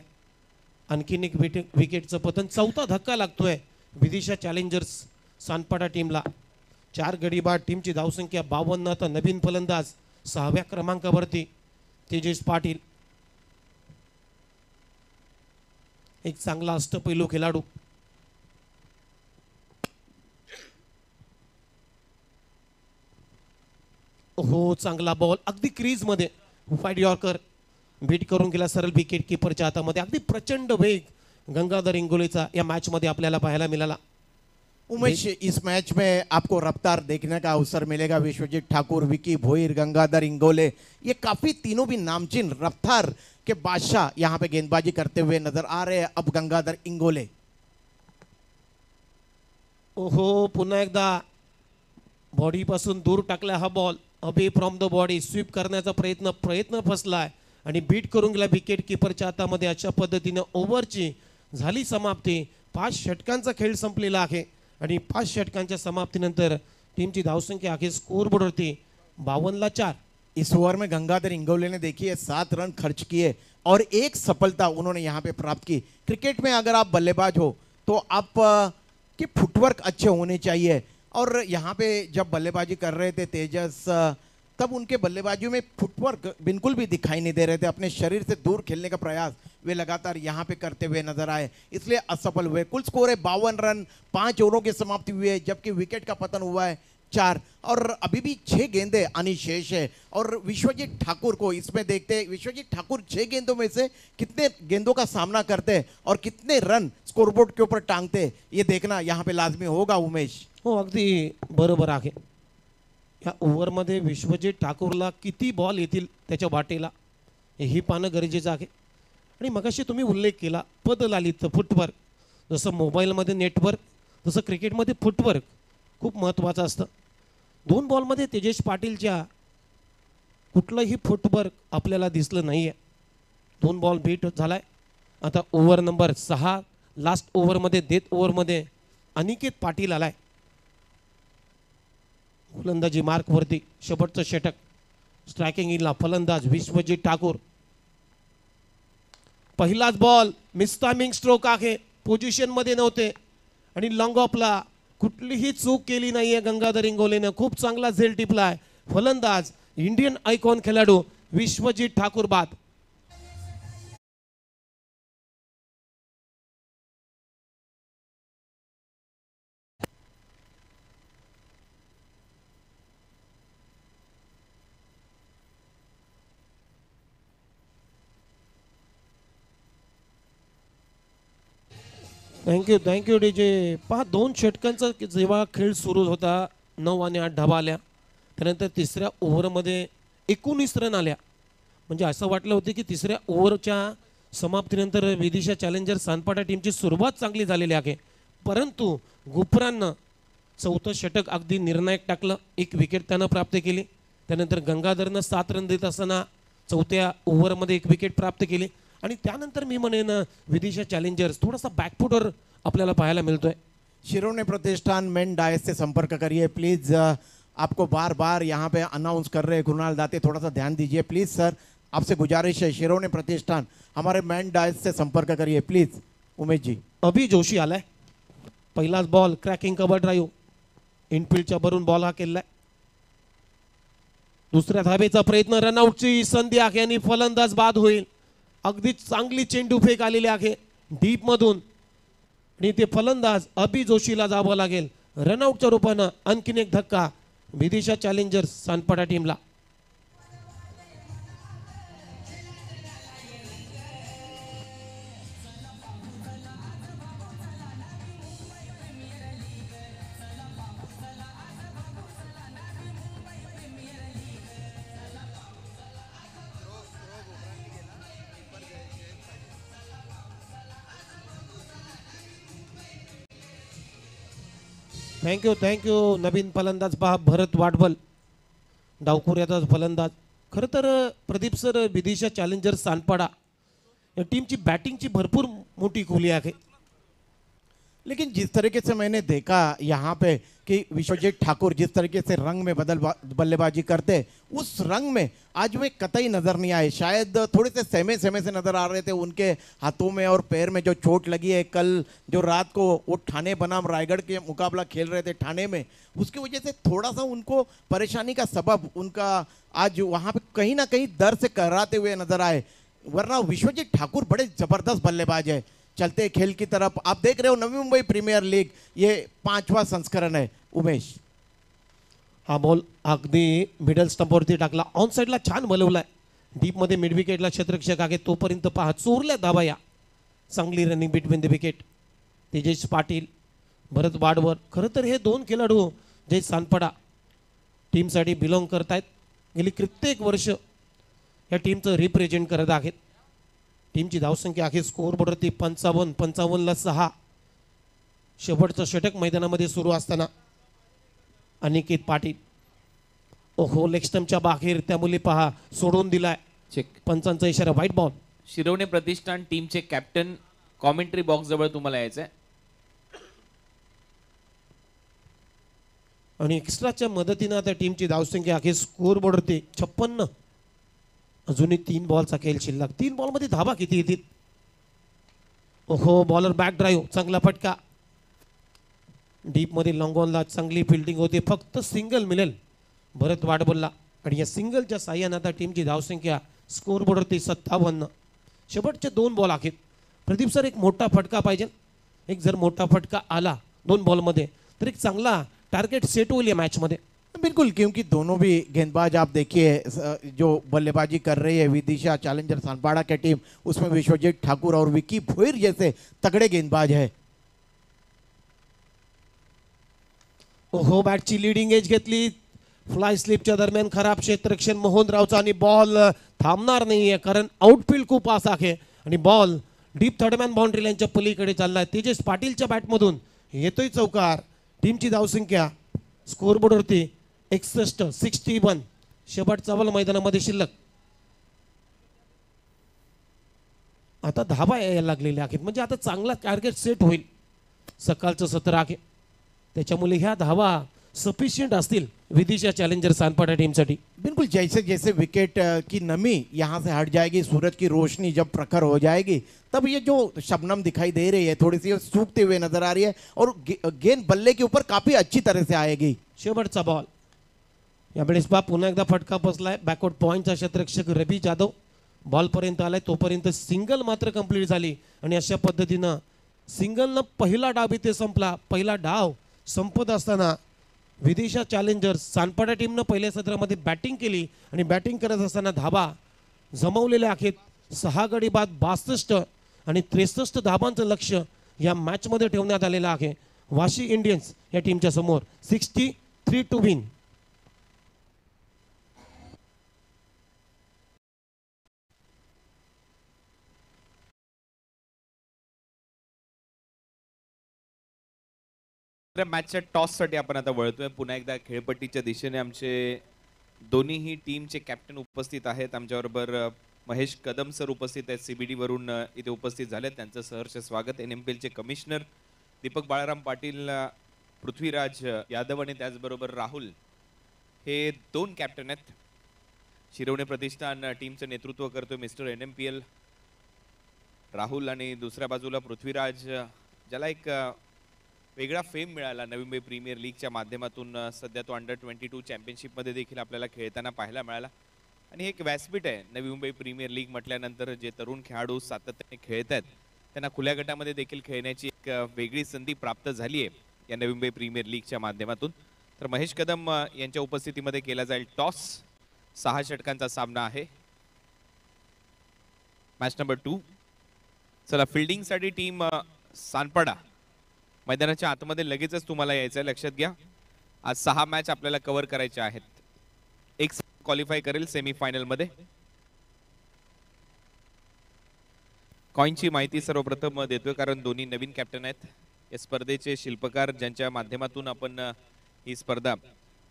आणखीन एक विकेटचं पतन. 4था धक्का लागतोय विदिशा चॅलेंजर्स सानपाडा टीमला. 4 गडी बाद. टीमची धावसंख्या 52. आता नवीन फलंदाज 6व्या क्रमांकावरती तेजस पाटील, एक चांगला अष्टपैलू खेळाडू. हो चांगला बॉल अगदी क्रीज मध्ये. वाईड यॉर्कर बीट करून गेला सरळ विकेट किपरच्या हातामध्ये. अगदी प्रचंड वेग गंगाधर इंगोलेचा या मॅच मध्ये आपल्याला पाहायला मिळाला. उमेश, इस मैच में आपको रफ्तार देखने का अवसर मिलेगा. विश्वजीत ठाकुर, विकी भोईर, गंगाधर इंगोले, ये काफी तीनों भी नामचीन रफ्तार के बादशाह यहाँ पे गेंदबाजी करते हुए नजर आ रहे हैं. अब गंगाधर इंगोले. ओहो पुन्हा एकदा बॉडी पासून दूर टाकला हा बॉल. अबे फ्रॉम द बॉडी स्वीप करण्याचा प्रयत्न फसलाय आणि बीट करून गेला विकेट किपरच्या हातामध्ये. अशा पद्धतीने ओव्हरची झाली समाप्ती. 5 षटकांचा खेळ संपलेला आहे आणि 5 षटकांच्या समाप्तीनंतर टीमची धावसंख्या आहे स्कोअर बोर्डवरती 52 4. इस ओवर में गंगाधर इंगोले ने देखिए 7 रन खर्च किए और एक सफलता उन्होंने यहाँ पे प्राप्त की. क्रिकेट में अगर आप बल्लेबाज हो तो आप के फुटवर्क अच्छे होने चाहिए. और यहाँ पे जब बल्लेबाजी कर रहे थे तेजस, तब उनके बल्लेबाजियों में फुटवर्क बिल्कुल भी दिखाई नहीं दे रहे थे. अपने शरीर से दूर खेलने का प्रयास वे लगातार यहाँ पे करते हुए नजर आए, इसलिए असफल हुए. कुल स्कोर है 52 रन. 5 ओवरों की समाप्ति हुई है, जबकि विकेट का पतन हुआ है 4 और अभी भी 6 गेंदें आनी शेष है. और विश्वजीत ठाकुर को इसमें देखते हैं, विश्वजीत ठाकुर 6 गेंदों में से कितने गेंदों का सामना करते हैं और कितने रन स्कोरबोर्ड के ऊपर टांगते हैं, ये देखना यहाँ पे लाजमी होगा. उमेश, हो अगदी बरोबर आहे. या ओव्हरमध्ये विश्वजीत ठाकूरला किती बॉल येतील त्याच्या वाटेला हेही पाहणं गरजेचं आहे. आणि मगाशी तुम्ही उल्लेख केला पद लालित्य फुटवर्क, जसं मोबाईलमध्ये नेटवर्क तसं क्रिकेटमध्ये फुटवर्क खूप महत्त्वाचं असतं. 2 बॉलमध्ये तेजेश पाटीलच्या कुठलंही फुटवर्क आपल्याला दिसलं नाही आहे. 2 बॉल बीट झालाय. आता ओव्हर नंबर 6 लास्ट ओव्हरमध्ये डेथ ओव्हरमध्ये अनिकेत पाटील आलाय. फलंदाजी मार्कवरती शेवटचं षटक. स्ट्रायकिंग इनला फलंदाज विश्वजित ठाकूर. पहिलाच बॉल मिसटायमिंग स्ट्रोक आहे, पोझिशनमध्ये नव्हते आणि लॉंग ऑफला कुठलीही चूक केली नाहीये गंगाधर इंगोलेनं. खूप चांगला झेल टिपलाय. फलंदाज इंडियन आयकॉन खेळाडू विश्वजित ठाकूर बाद. Thank you DJ. पहा 2 षटकांचा जेव्हा खेळ सुरू होता 9 आणि 8 धावा आल्या, त्यानंतर तिसऱ्या ओव्हरमध्ये 19 रन आल्या. म्हणजे असं वाटलं होतं की तिसऱ्या ओव्हरच्या समाप्तीनंतर विदिशा चॅलेंजर सानपाडा टीमची सुरुवात चांगली झालेली आहे, परंतु गुपरांनं 4थं षटक अगदी निर्णायक टाकलं. 1 विकेट त्यानं प्राप्त केली. त्यानंतर गंगाधरनं 7 रन देत असताना 4थ्या ओव्हरमध्ये 1 विकेट प्राप्त केली आणि त्यानंतर मी म्हणेन विदिशा चॅलेंजर्स थोडासा बॅकफुटवर आपल्याला पाहायला मिळतोय. शिरोने प्रतिष्ठान मेन डायस से संपर्क करिए प्लीज. आपको बार बार यहाँ पे अनाउंस कर रहे हैं कृणाल दाते, थोड़ा सा ध्यान दीजिए प्लीज सर, आपसे गुजारिश है. शिरोने प्रतिष्ठान हमारे मेन डायस से संपर्क करिए प्लीज. उमेश जी. अभि जोशी आलाय. पहिलाच बॉल क्रॅकिंग कव्हर ड्राईव्ह, इनफिल्डच्या भरून बॉल हा केलाय. दुसऱ्या धावेचा प्रयत्न, रनआउटची संधी आहे आणि फलंदाज बाद होईल. अगदी चांगली चेंडू फेक आलेली आहे डीप मधून आणि ते फलंदाज अभि जोशीला जावं लागेल. रनआउटच्या रूपानं आणखीन एक धक्का विदिशा चॅलेंजर्स सानपाडा टीमला. थँक्यू नवीन फलंदाज पहा भरत वाडबल, डावखुऱ्याचा फलंदाज. खरं तर प्रदीप सर, विदिशा चॅलेंजर्स सानपाडा या टीमची बॅटिंगची भरपूर मोठी खोली आहे. लेकिन जिस तरीके से मैंने देखा यहाँ पे कि विश्वजीत ठाकुर जिस तरीके से रंग में बल्लेबाजी करते, उस रंग में आज वे कतई नजर नहीं आए. शायद थोड़े से सहमे से नजर आ रहे थे. उनके हाथों में और पैर में जो चोट लगी है, कल जो रात को वो ठाणे बनाम रायगढ़ के मुकाबला खेल रहे थे ठाणे में, उसकी वजह से थोड़ा सा उनको परेशानी का सबब उनका आज वहाँ पे कहीं ना कहीं दर से कराते हुए नजर आए. वरना विश्वजीत ठाकुर बड़े जबरदस्त बल्लेबाज है. चलते खेल की तरफ आप देख रहे हो नवी मुंबई प्रीमियर लीग ये 5वां संस्करण है. उमेश. हा बॉल अगदी मिडल स्टंपवरती टाकला. ऑन साईडला छान बलवलाय. डीपमध्ये मिड विकेटला क्षेत्ररक्षक आहे तोपर्यंत पहा चोरल्या धावा या. चांगली running between the wicket. Tejesh Patil, Bharat वाडवर. खरं तर हे 2 खेळाडू जे सानपाडा टीमसाठी बिलॉंग करतायत, गेली कित्येक वर्ष या टीमचं रिप्रेझेंट करत आहेत. टीमची धावसंख्या आहे स्कोअर बोर्डवरती 55ला 6. शेवटचं षटक मैदानामध्ये सुरू असताना अनिकेत पाटील, ओहो लेग स्टंपच्या बाहेर, त्यामुळे पहा सोडून दिलाय. चेक. पंचांचा इशारा, व्हाईट बॉल. शिरोने प्रतिष्ठान टीमचे कॅप्टन कॉमेंट्री बॉक्स जवळ तुम्हाला यायचंय. आणि एक्स्ट्राच्या मदतीनं आता टीमची धावसंख्या आहे स्कोअर बोर्डवरती 56. अजूनही 3 बॉलचा खेळ शिल्लक. 3 बॉलमध्ये धावा किती येतील? ओहो बॉलर बॅक ड्राईव्ह, चांगला फटका. डीपमध्ये लॉंग ऑनला चांगली फिल्डिंग होते. फक्त सिंगल मिळेल भरत वाडबलला आणि या सिंगलच्या साह्यानं आता टीमची धावसंख्या स्कोअर बोर्डवरती 57. शेवटचे 2 बॉल आहेत. प्रदीप सर, एक मोठा फटका पाहिजे. एक जर मोठा फटका आला 2 बॉलमध्ये तर एक चांगला टार्गेट सेट होईल या मॅचमध्ये. बिल्कुल, क्योंकि दोनों भी गेंदबाज आप देखिए जो बल्लेबाजी कर रही है विदिशा चैलेंजर सानपाड़ा की टीम, उसमें विश्वजीत ठाकुर और विकी भोईर जैसे तगड़े गेंदबाज है. ओहो बॅटची लीडिंग एज घेतली. फ्लाय स्लिपच्या दरम्यान खराब क्षेत्ररक्षण मोहन रावचा आणि बॉल थांबणार नाहीये कारण आउटफील्ड खूप आस आहे आणि बॉल डीप थर्डमॅन बाउंड्री लाईनच्या पलीकडे चाललाय. तेजस पाटीलच्या बॅटमधून येतोय चौकार. टीमची धावसंख्या स्कोअरबोर्डवरती 61 शेवटचा बॉल मैदानामध्ये शिल्लक. आता धाबा यायला लागलेल्या आहेत, म्हणजे आता चांगला टार्गेट सेट होईल. सकाळचं सत्र आहे त्याच्यामुळे ह्या धावा सफिशियंट असतील विदिशा चॅलेंजर सानपाडा टीमसाठी. बिल्कुल जैसे जैसे विकेट की नमी यहाँ से हट जाएगी, सूरज की रोशनी जब प्रखर हो जाएगी, तब ये जो शबनम दिखाई दे रही है थोड़ी सी सूखते हुए नजर आ रही है और गेंद बल्ले के ऊपर काफी अच्छी तरह से आएगी. शेवटचा बॉल यावेळेस पुन्हा एकदा फटका बसलाय. बॅकवर्ड पॉईंटचा क्षेत्ररक्षक रवी जाधव बॉलपर्यंत आलाय, तोपर्यंत सिंगल मात्र कंप्लीट झाली आणि अशा पद्धतीनं सिंगलनं पहिला डाव इथे संपला. पहिला डाव संपत असताना विदिशा चॅलेंजर्स सानपाडा टीमनं पहिल्या सत्रामध्ये बॅटिंग केली आणि बॅटिंग करत असताना धाबा जमवलेल्या आहेत. 6 गडी बाद 62 आणि 63 धाबांचं लक्ष या मॅचमध्ये ठेवण्यात आलेलं आहे. वाशी इंडियन्स या टीमच्या समोर 63 टू विन. मॅचच्या टॉससाठी आपण आता वळतोय. पुन्हा एकदा खेळपट्टीच्या दिशेने आमचे दोन्हीही टीमचे कॅप्टन उपस्थित आहेत. आमच्याबरोबर महेश कदम सर उपस्थित आहेत, CBD वरून इथे उपस्थित झालेत. त्यांचं सहर्ष स्वागत. NMPLचे कमिशनर दीपक बाळाराम पाटील, पृथ्वीराज यादव आणि त्याचबरोबर राहुल हे 2 कॅप्टन आहेत. शिरवणे प्रतिष्ठान टीमचं नेतृत्व करतोय मिस्टर NMPL राहुल आणि दुसऱ्या बाजूला पृथ्वीराज, ज्याला एक वेगळा फेम मिळाला नवी मुंबई प्रीमियर लीगच्या माध्यमातून. सध्या तो अंडर-22 चॅम्पियनशिपमध्ये देखील आपल्याला खेळताना पाहायला मिळाला आणि एक व्यासपीठ आहे नवी मुंबई प्रीमियर लीग म्हटल्यानंतर. जे तरुण खेळाडू सातत्याने खेळत आहेत त्यांना खुल्या गटामध्ये देखील खेळण्याची एक वेगळी संधी प्राप्त झाली आहे या नवी मुंबई प्रीमियर लीगच्या माध्यमातून. तर महेश कदम यांच्या उपस्थितीमध्ये केला जाईल टॉस. 6 षटकांचा सामना आहे. Match number 2. चला, फिल्डिंगसाठी टीम सानपाडा मैदानाच्या आतमध्ये लगेचच तुम्हाला यायचं आहे, लक्षात घ्या. आज 6 मॅच आपल्याला कव्हर करायच्या आहेत. एक क्वालिफाय करेल सेमीफायनल मध्ये. कॉईनची माहिती सर्वप्रथम देतोय कारण दोन्ही नवीन कॅप्टन आहेत. या स्पर्धेचे शिल्पकार ज्यांच्या माध्यमातून आपण ही स्पर्धा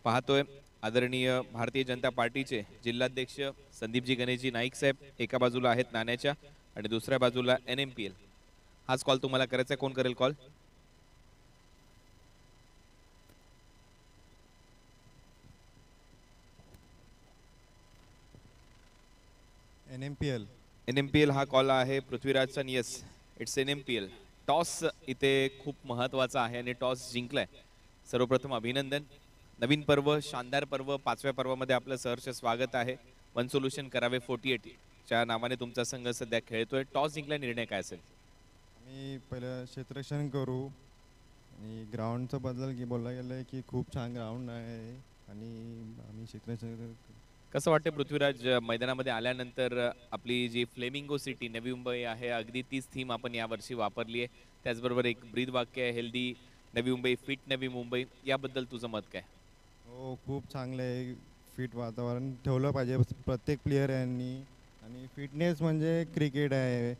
पाहतोय, आदरणीय भारतीय जनता पार्टीचे जिल्हाध्यक्ष संदीपजी गणेशजी नाईक साहेब एका बाजूला आहेत नाण्याच्या आणि दुसऱ्या बाजूला NMPL. हाच कॉल तुम्हाला करायचा आहे. कोण करेल कॉल? NMPL हा कॉल आहे पृथ्वीराजचा. Yes, it's NMPL. टॉस इथे खूप महत्वाचा आहे आणि टॉस जिंकलाय. सर्वप्रथम अभिनंदन. नवीन पर्व, शानदार पर्व, 5व्या पर्वामध्ये आपलं सहर्ष स्वागत आहे. वन सोल्युशन करावे 48 च्या नावाने तुमचा संघ सध्या खेळतोय. टॉस जिंकला, निर्णय काय असेल? आम्ही पहिलं क्षेत्ररक्षण करू आणि ग्राउंडचं बद्दल की बोलला गेलं की खूप छान ग्राउंड आहे आणि आम्ही क्षेत्ररक्षण. कसं वाटतं पृथ्वीराज, मैदानामध्ये आल्यानंतर आपली जी फ्लेमिंगो सिटी नवी मुंबई आहे, अगदी तीच थीम आपण यावर्षी वापरली आहे. त्याचबरोबर एक ब्रीद वाक्य आहे, हेल्दी नवी मुंबई, फिट नवी मुंबई. याबद्दल तुझं मत काय? हो, खूप चांगलं आहे. फिट वातावरण ठेवलं पाहिजे प्रत्येक प्लेयर यांनी आणि फिटनेस म्हणजे क्रिकेट आहे.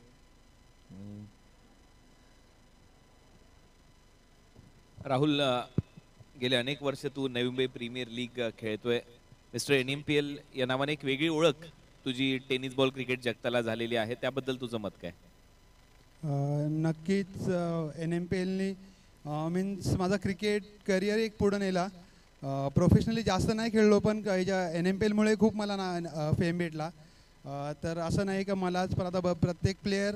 राहुल, गेले अनेक वर्ष तू नवी मुंबई प्रीमियर लीग खेळतोय. मिस्टर NMPL या नावाने एक वेगळी ओळख तुझी टेनिस बॉल क्रिकेट जगताला झालेली आहे. त्याबद्दल तुझं मत काय? नक्कीच NMPLनी मीन्स माझा क्रिकेट करिअर एक पुढं नेला. प्रोफेशनली जास्त नाही खेळलो पण NMPLमुळे खूप मला फेम भेटला. तर असं नाही का मलाच, पण आता प्रत्येक प्लेयर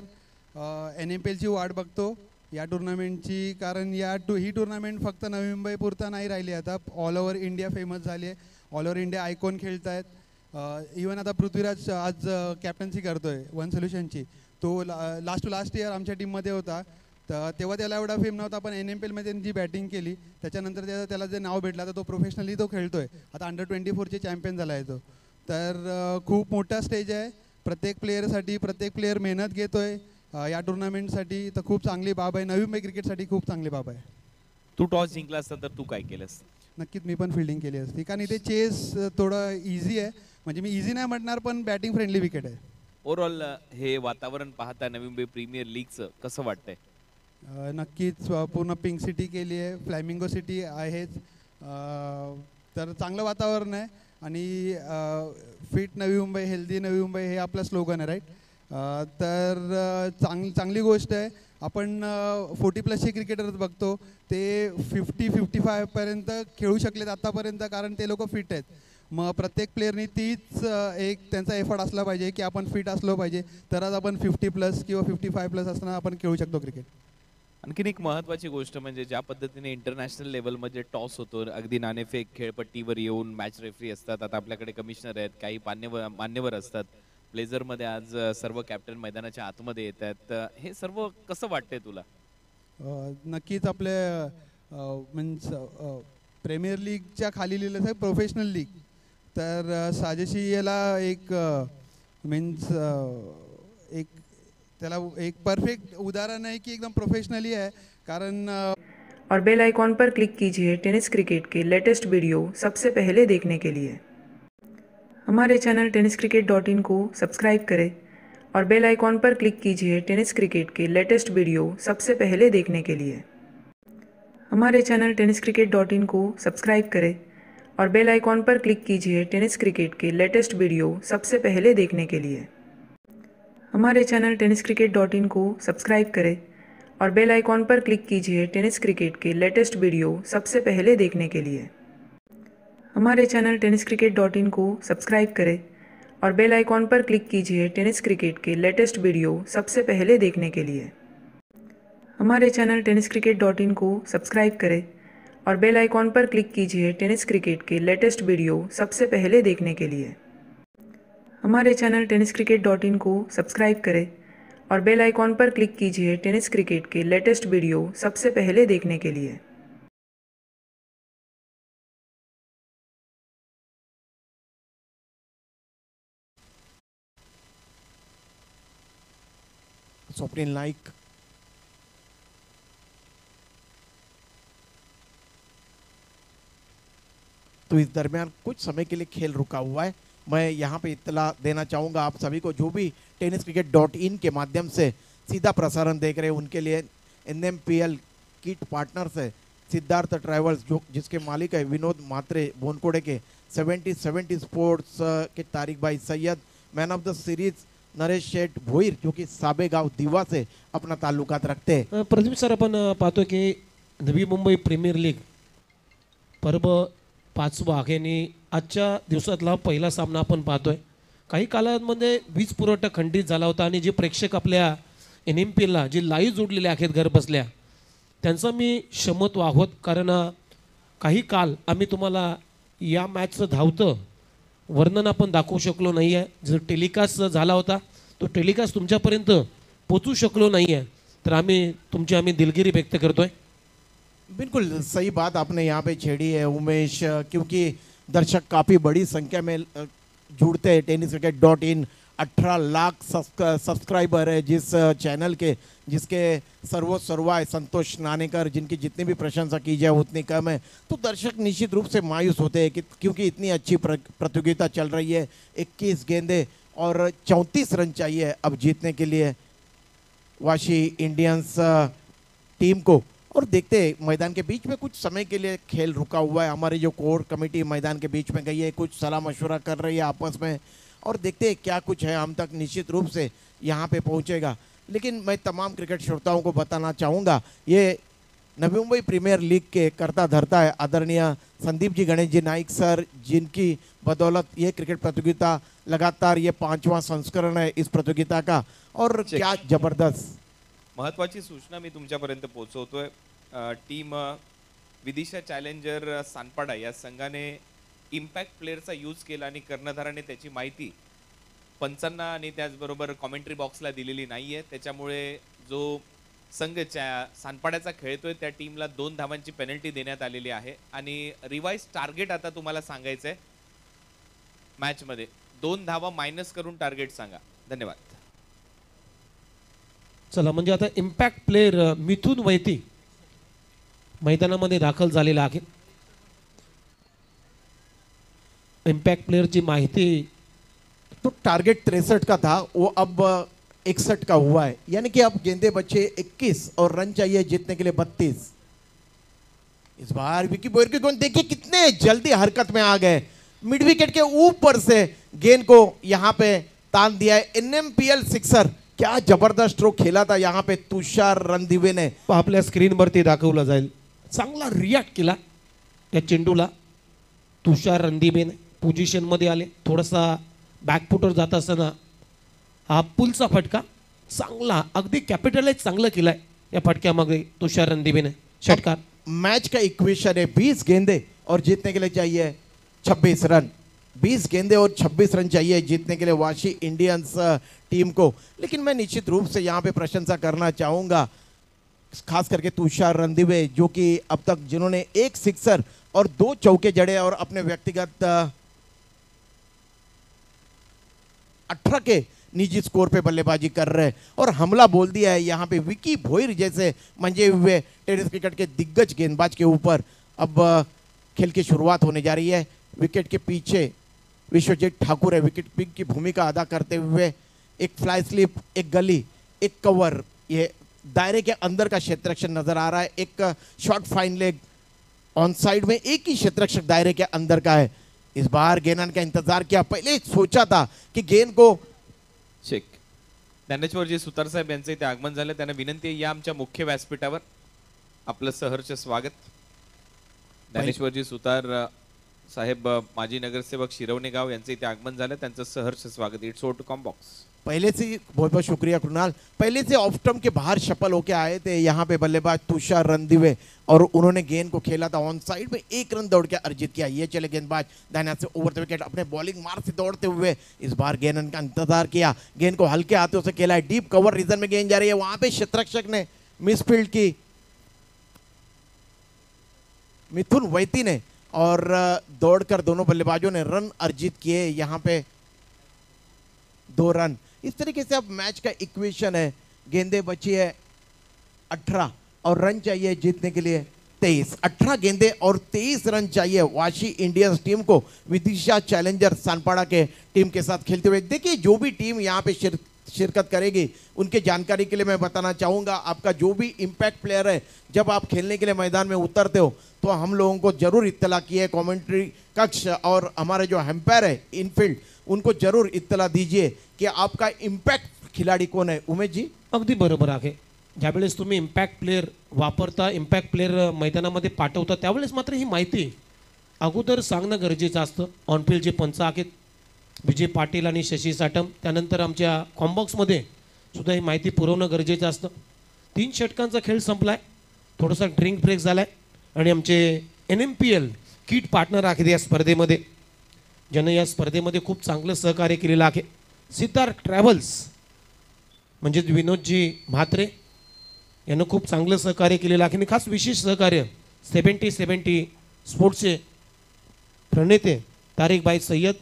NMPLची वाट बघतो या टुर्नामेंटची. कारण ही टुर्नामेंट फक्त नवी मुंबई पुरता नाही राहिली, आता ऑल ओव्हर इंडिया फेमस झाली आहे. ऑल ओव्हर इंडिया आयकॉन खेळत आहेत. इवन आता पृथ्वीराज आज कॅप्टन्सी करतोय वन सोल्युशनची. तो लास्ट इयर आमच्या टीममध्ये होता. तर तेव्हा त्याला एवढा फेम नव्हता, पण NMPLमध्ये जी बॅटिंग केली त्याच्यानंतर त्याला जे नाव भेटलं तर तो प्रोफेशनली तो खेळतोय. आता अंडर-24चे चॅम्पियन झाला आहे तो. तर खूप मोठा स्टेज आहे प्रत्येक प्लेयरसाठी. प्रत्येक प्लेयर मेहनत घेतोय या टुर्नामेंटसाठी. तर खूप चांगली बाब आहे, नवी मुंबई क्रिकेटसाठी खूप चांगली बाब आहे. तू टॉस जिंकला असता तर तू काय केलंस? नक्कीच मी पण फिल्डिंग केली असती, कारण इथे चेस थोडं इझी आहे. म्हणजे मी इझी नाही म्हणणार, पण बॅटिंग फ्रेंडली विकेट आहे. ओव्हरऑल हे वातावरण पाहता नवी मुंबई प्रीमियर लीगचं कसं वाटतंय? नक्कीच पूर्ण पिंक सिटी केली आहे, फ्लॅमिंगो सिटी आहेच. तर चांगलं वातावरण आहे आणि फिट नवी मुंबई, हेल्दी नवी मुंबई हे आपलं स्लोगन आहे, राईट? तर चांगली गोष्ट आहे. आपण 40+ क्रिकेटर्स बघतो, ते 50-55पर्यंत खेळू शकलेत आत्तापर्यंत, कारण ते लोक फिट आहेत. मग प्रत्येक प्लेअरनी तीच एक त्यांचा एफर्ट असला पाहिजे की आपण फिट असलो पाहिजे, तरच आपण 50+ किंवा 55+ असताना आपण खेळू शकतो क्रिकेट. आणखीन एक महत्त्वाची गोष्ट म्हणजे ज्या पद्धतीने इंटरनॅशनल लेवलमध्ये टॉस होतो, अगदी नाणेफेक खेळपट्टीवर येऊन मॅच रेफरी असतात, आता आपल्याकडे कमिशनर आहेत, काही मान्यवर असतात. ब्लेझरमध्ये आज सर्व कॅप्टन मैदानाच्या आतमध्ये येत आहेत. तर हे सर्व कसं वाटतंय तुला? नक्कीच आपले मीन्स प्रीमियर लीगच्या खाली लिहिलं आहे प्रोफेशनल लीग. तर साजेशी याला एक मीन्स एक त्याला एक परफेक्ट उदाहरण आहे की एकदम प्रोफेशनली आहे, कारण और बेल आइकॉन पर क्लिक कीजिए टेनिस क्रिकेट के लेटेस्ट वीडियो सबसे पहले देखने के लिए। हमारे चैनल tenniscricket.in को सब्सक्राइब करें और बेल आइकॉन पर क्लिक कीजिए टेनिस क्रिकेट के लेटेस्ट वीडियो सबसे पहले देखने के लिए। हमारे चैनल tenniscricket.in को सब्सक्राइब करें और बेल आइकॉन पर क्लिक कीजिए टेनिस क्रिकेट के लेटेस्ट वीडियो सबसे पहले देखने के लिए। हमारे चैनल tenniscricket.in को सब्सक्राइब करें और बेल आइकॉन पर क्लिक कीजिए टेनिस क्रिकेट के लेटेस्ट वीडियो सबसे पहले देखने के लिए। हमारे चैनल tenniscricket.in को सब्सक्राइब करें और बेल आइकॉन पर क्लिक कीजिए टेनिस क्रिकेट के लेटेस्ट वीडियो सबसे पहले देखने के लिए। हमारे चैनल tenniscricket.in को सब्सक्राइब करें और बेल आइकॉन पर क्लिक कीजिए टेनिस क्रिकेट के लेटेस्ट वीडियो सबसे पहले देखने के लिए। हमारे चैनल tenniscricket.in को सब्सक्राइब करें और बेल आइकॉन पर क्लिक कीजिए टेनिस क्रिकेट के लेटेस्ट वीडियो सबसे पहले देखने के लिए। स्वप्निल नाइक, तो इस दरमियान कुछ समय के लिए खेल रुका हुआ है। मैं यहाँ पे इत्तला देना चाहूँगा आप सभी को, जो भी tenniscricket.in के माध्यम से सीधा प्रसारण देख रहे हैं उनके लिए NMPL किट पार्टनर्स है सिद्धार्थ ट्रैवल्स, जो जिसके मालिक है विनोद मात्रे बोनकोड़े के 70 स्पोर्ट्स के तारिक भाई Syed, man of the series Naresh Sheth Bhoir, जो कि साबेगाव दिवा से अपना ताल्लुकात रखते हैं। प्रदीप सर, आपण पाहतो की नवी मुंबई प्रीमियर लीग पर्व 5वा आहे आणि आजच्या दिवसातला पहिला सामना आपण पाहतोय. काही कालामध्ये वीज पुरवठा खंडित झाला होता आणि जे प्रेक्षक आपल्या NMPLला जे लाईव्ह जोडलेले आहेत घर बसल्या, त्यांचा मी क्षमत्व आहोत, कारण काही काल आम्ही तुम्हाला या मॅचचं धावतं वर्णन आपण दाखवू शकलो नाही आहे. जर टेलिकास्ट झाला होता तो टेलिकास्ट तुमच्यापर्यंत पोचू शकलो नाही आहे, तर आम्ही दिलगिरी व्यक्त करतोय. बिल्कुल सही बात आपने यहाँ पे छेड़ी है उमेश, क्योंकि दर्शक काफ़ी बड़ी संख्या में जुड़ते हैं tenniscricket.in। 18 लाख सब्सक्राइबर है जिस चैनल के, जिसके सर्वा है संतोष नानेकर, जिनकी जितनी भी प्रशंसा की जाए उतनी कम है। तो दर्शक निश्चित रूप से मायूस होते हैं कि क्योंकि इतनी अच्छी प्रतियोगिता चल रही है, 21 गेंदे और 34 रन चाहिए अब जीतने के लिए वाशी इंडियंस टीम को। और देखते हैं मैदान के बीच में कुछ समय के लिए खेल रुका हुआ है, हमारी जो कोर कमेटी मैदान के बीच में गई है, कुछ सलाह मशवरा कर रही है आपस में, और देखते हैं क्या कुछ है, हम तक निश्चित रूप से यहाँ पे पहुँचेगा। लेकिन मैं तमाम क्रिकेट श्रोताओं को बताना चाहूँगा, ये नवी मुंबई प्रीमियर लीग के करता धरता है आदरणीय संदीप जी गणेश जी नाइक सर, जिनकी बदौलत ये क्रिकेट प्रतियोगिता लगातार ये 5वां संस्करण है इस प्रतियोगिता का, और क्या जबरदस्त महत्त्वाची सूचना मी तुमच्यापर्यंत पोहोचवतोय। टीम विदिशा चॅलेंजर सानपाडा या संघाने इम्पॅक्ट प्लेअरचा यूज केला आणि कर्णधाराने त्याची माहिती पंचांना आणि त्याचबरोबर कॉमेंट्री बॉक्सला दिलेली नाही आहे, त्याच्यामुळे जो संघ सानपाड्याचा खेळतोय त्या टीमला 2 धावांची पेनल्टी देण्यात आलेली आहे आणि रिवाइज टार्गेट आता तुम्हाला सांगायचं आहे मॅचमध्ये 2 धावा मायनस करून टार्गेट सांगा। धन्यवाद। चला, म्हणजे आता इम्पॅक्ट प्लेअर मिथुन वैती मैदानामध्ये दाखल झालेला आहे. इम्पॅक्ट प्लेअरची माहिती तो टारगेट 63 का था, वो अब 61 का हुआ है, यानी कि अब गेंदे बचे 21 और रन चाहिए जीतने के लिए 32। इस बार विकी बोयर के गेंद देखिए कितने जल्दी हरकत में आ गए, मिड विकेट के ऊपर से गेंद को यहां पे तान दिया है। NMPL सिक्सर, क्या जबरदस्त स्ट्रोक खेला था यहाँ पे तुषार रणदिवे ने। आपल्या स्क्रीनवरती दाखवलं जाईल, चांगला रिॲक्ट केला या चेंडूला तुषार रणदिवेने, पोझिशनमध्ये आले, थोडासा बॅकफुटवर जात असताना हा पुलचा फटका चांगला, अगदी कॅपिटलाइज चांगलं केलाय या फटक्यामध्ये तुषार रणदिवेने। षटकार। मैच का इक्वेशन है 20 गेंदे और जीतने के लिए चाहिए 26 रन। 20 गेंदे और 26 रन चाहिए जीतने के लिए वाशी इंडियंस टीम को। लेकिन मैं निश्चित रूप से यहाँ पे प्रशंसा करना चाहूँगा खास करके तुषार रणदिवे, जो कि अब तक जिन्होंने 1 सिक्सर और 2 चौके जड़े और अपने व्यक्तिगत 18 के निजी स्कोर पे बल्लेबाजी कर रहे हैं और हमला बोल दिया है यहाँ पे विकी भोईर जैसे मंजे हुए टेनिस क्रिकेट के दिग्गज गेंदबाज के ऊपर। अब खेल की शुरुआत होने जा रही है। विकेट के पीछे विश्वजीत ठाकुर है, विकेट पिक की भूमिका अदा करते हुए। एक फ्लाई स्लिप, एक गली, एक कवर, ये दायरे के अंदर का क्षेत्ररक्षण नजर आ रहा है। एक short fine leg on side में, एक ही क्षेत्ररक्षक दायरे के अंदर का है। इस बार गेंदान का इंतजार किया, पहले सोचा था कि गेंद को चेक। ज्ञानेश्वरजी सुतार साहेब यांचे इथे आगमन झाले, त्यांना विनंती आहे या आमच्या मुख्य व्यासपीठावर, आपलं सहर्ष स्वागत। ज्ञानेश्वरजी सुतार साहेब माजी नगरसेवक शिरवणे गाव यांचे इथे आगमन झालं, त्यांचं सहर्ष स्वागत। It's over to comm box. पहले से बहुत बहुत शुक्रिया कृणाल। पहले से ऑफ स्टंप के बाहर शफल होके आए थे यहाँ पे बल्लेबाज तुषार रणदिवे और उन्होंने गेंद को खेला था ऑन साइड में, 1 रन दौड़ के अर्जित किया। ये चले गेंदबाज दाहिने से ओवर द विकेट अपने बॉलिंग मार्क से दौड़ते हुए। इस बार गेंद का इंतजार किया, गेंद को हल्के हाथों से खेला है, डीप कवर रीजन में गेंद जा रही है, वहां पे क्षेत्ररक्षक ने मिसफील्ड की मिथुन वैती ने, और दौड़कर दोनों बल्लेबाजों ने रन अर्जित किए यहाँ पे 2 रन। इस तरीके से अब मैच का इक्वेशन है, गेंदे बची है 18 और रन चाहिए जीतने के लिए 23। 18 गेंदे और 23 रन चाहिए वाशी इंडियंस टीम को विदिशा चैलेंजर सानपाड़ा के टीम के साथ खेलते हुए। देखिए जो भी टीम यहाँ पे शिरकत करेगी उनके जानकारी के लिए मैं बताना चाहूँगा, आपका जो भी इम्पैक्ट प्लेयर है, जब आप खेलने के लिए मैदान में उतरते हो तो हम लोगों को जरूर इत्तला किए, कमेंट्री कक्ष और हमारे जो एम्पायर है इनफील्ड, उनको जरूर इत्तला दीजिए कि आपका इम्पॅक्ट खिलाडी कोण आहे। उमेश जी, अगदी बरोबर आहे। ज्यावेळेस तुम्ही इम्पॅक्ट प्लेयर वापरता, इम्पॅक्ट प्लेयर मैदानामध्ये पाठवता, त्यावेळेस मात्र ही माहिती अगोदर सांगणं गरजेचं असतं। ऑनफील्ड जे पंच आहेत विजय पाटील आणि शशी साटम, त्यानंतर आमच्या कॉम्बॉक्समध्ये सुद्धा ही माहिती पुरवणं गरजेचं असतं। 3 षटकांचा खेळ संपलाय, थोडासा ड्रिंक ब्रेक झालाय आणि आमचे NMPL किट पार्टनर आहेत या स्पर्धेमध्ये, ज्याने या स्पर्धेमध्ये खूप चांगलं सहकार्य केलेलं आहे। सिद्धार्थ ट्रॅव्हल्स म्हणजे विनोदजी म्हात्रे यांना खूप चांगलं सहकार्य केलेलं आहे आणि खास विशेष सहकार्य 70-70 स्पोर्ट्सचे प्रणेते तारिकबाई सय्यद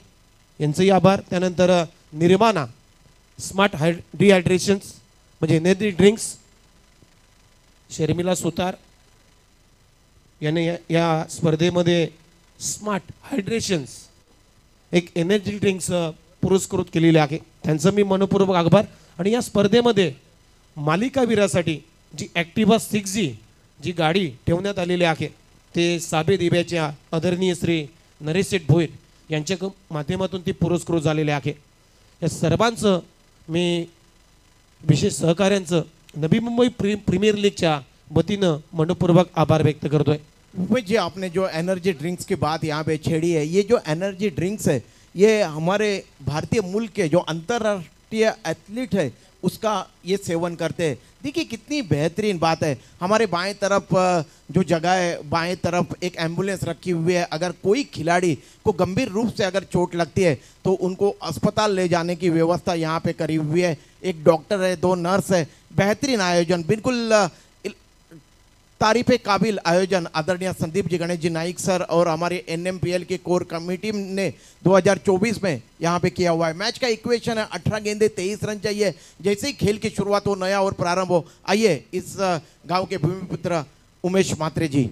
यांचंही आभार। त्यानंतर निर्माणा स्मार्ट डिहायड्रेशन्स म्हणजे एनर्जी ड्रिंक्स, शर्मिला सुतार याने या स्पर्धेमध्ये स्मार्ट हायड्रेशन्स एक एनर्जी ड्रिंक्स पुरस्कृत केलेले आहे, त्यांचं मी मनपूर्वक आभार। आणि या स्पर्धेमध्ये मालिकावीरासाठी जी ॲक्टिवा 6G जी गाडी ठेवण्यात आलेली आहे ते साबे दिव्याच्या आदरणीय श्री नरेश शेठ भोईर यांच्या माध्यमातून ती पुरस्कृत झालेले आहे। या सर्वांचं मी विशेष सहकार्यांचं नवी मुंबई प्रीमियर लीगच्या वतीनं मनपूर्वक आभार व्यक्त करतोय। उमेश जी, आपने जो एनर्जी ड्रिंक्स की बात यहाँ पे छेड़ी है, ये जो एनर्जी ड्रिंक्स है ये हमारे भारतीय मुल्क के जो अंतर्राष्ट्रीय एथलीट है उसका ये सेवन करते हैं। देखिए कितनी बेहतरीन बात है। हमारे बाएं तरफ जो जगह है, बाएं तरफ एक एम्बुलेंस रखी हुई है, अगर कोई खिलाड़ी को गंभीर रूप से अगर चोट लगती है तो उनको अस्पताल ले जाने की व्यवस्था यहाँ पे करी हुई है। एक डॉक्टर है, 2 नर्स है, बेहतरीन आयोजन, बिल्कुल तारीफ़े काबिल आयोजन आदरणीय संदीप जी गणेश जी नाइक सर और हमारे NMPL की कोर कमेटी ने 2024 में यहाँ पे किया हुआ है। मैच का इक्वेशन है 18 गेंदे 23 रन चाहिए। जैसे ही खेल की शुरुआत हो, नया और प्रारंभ हो, आइए इस गांव के भूमिपुत्र उमेश म्हात्रे जी।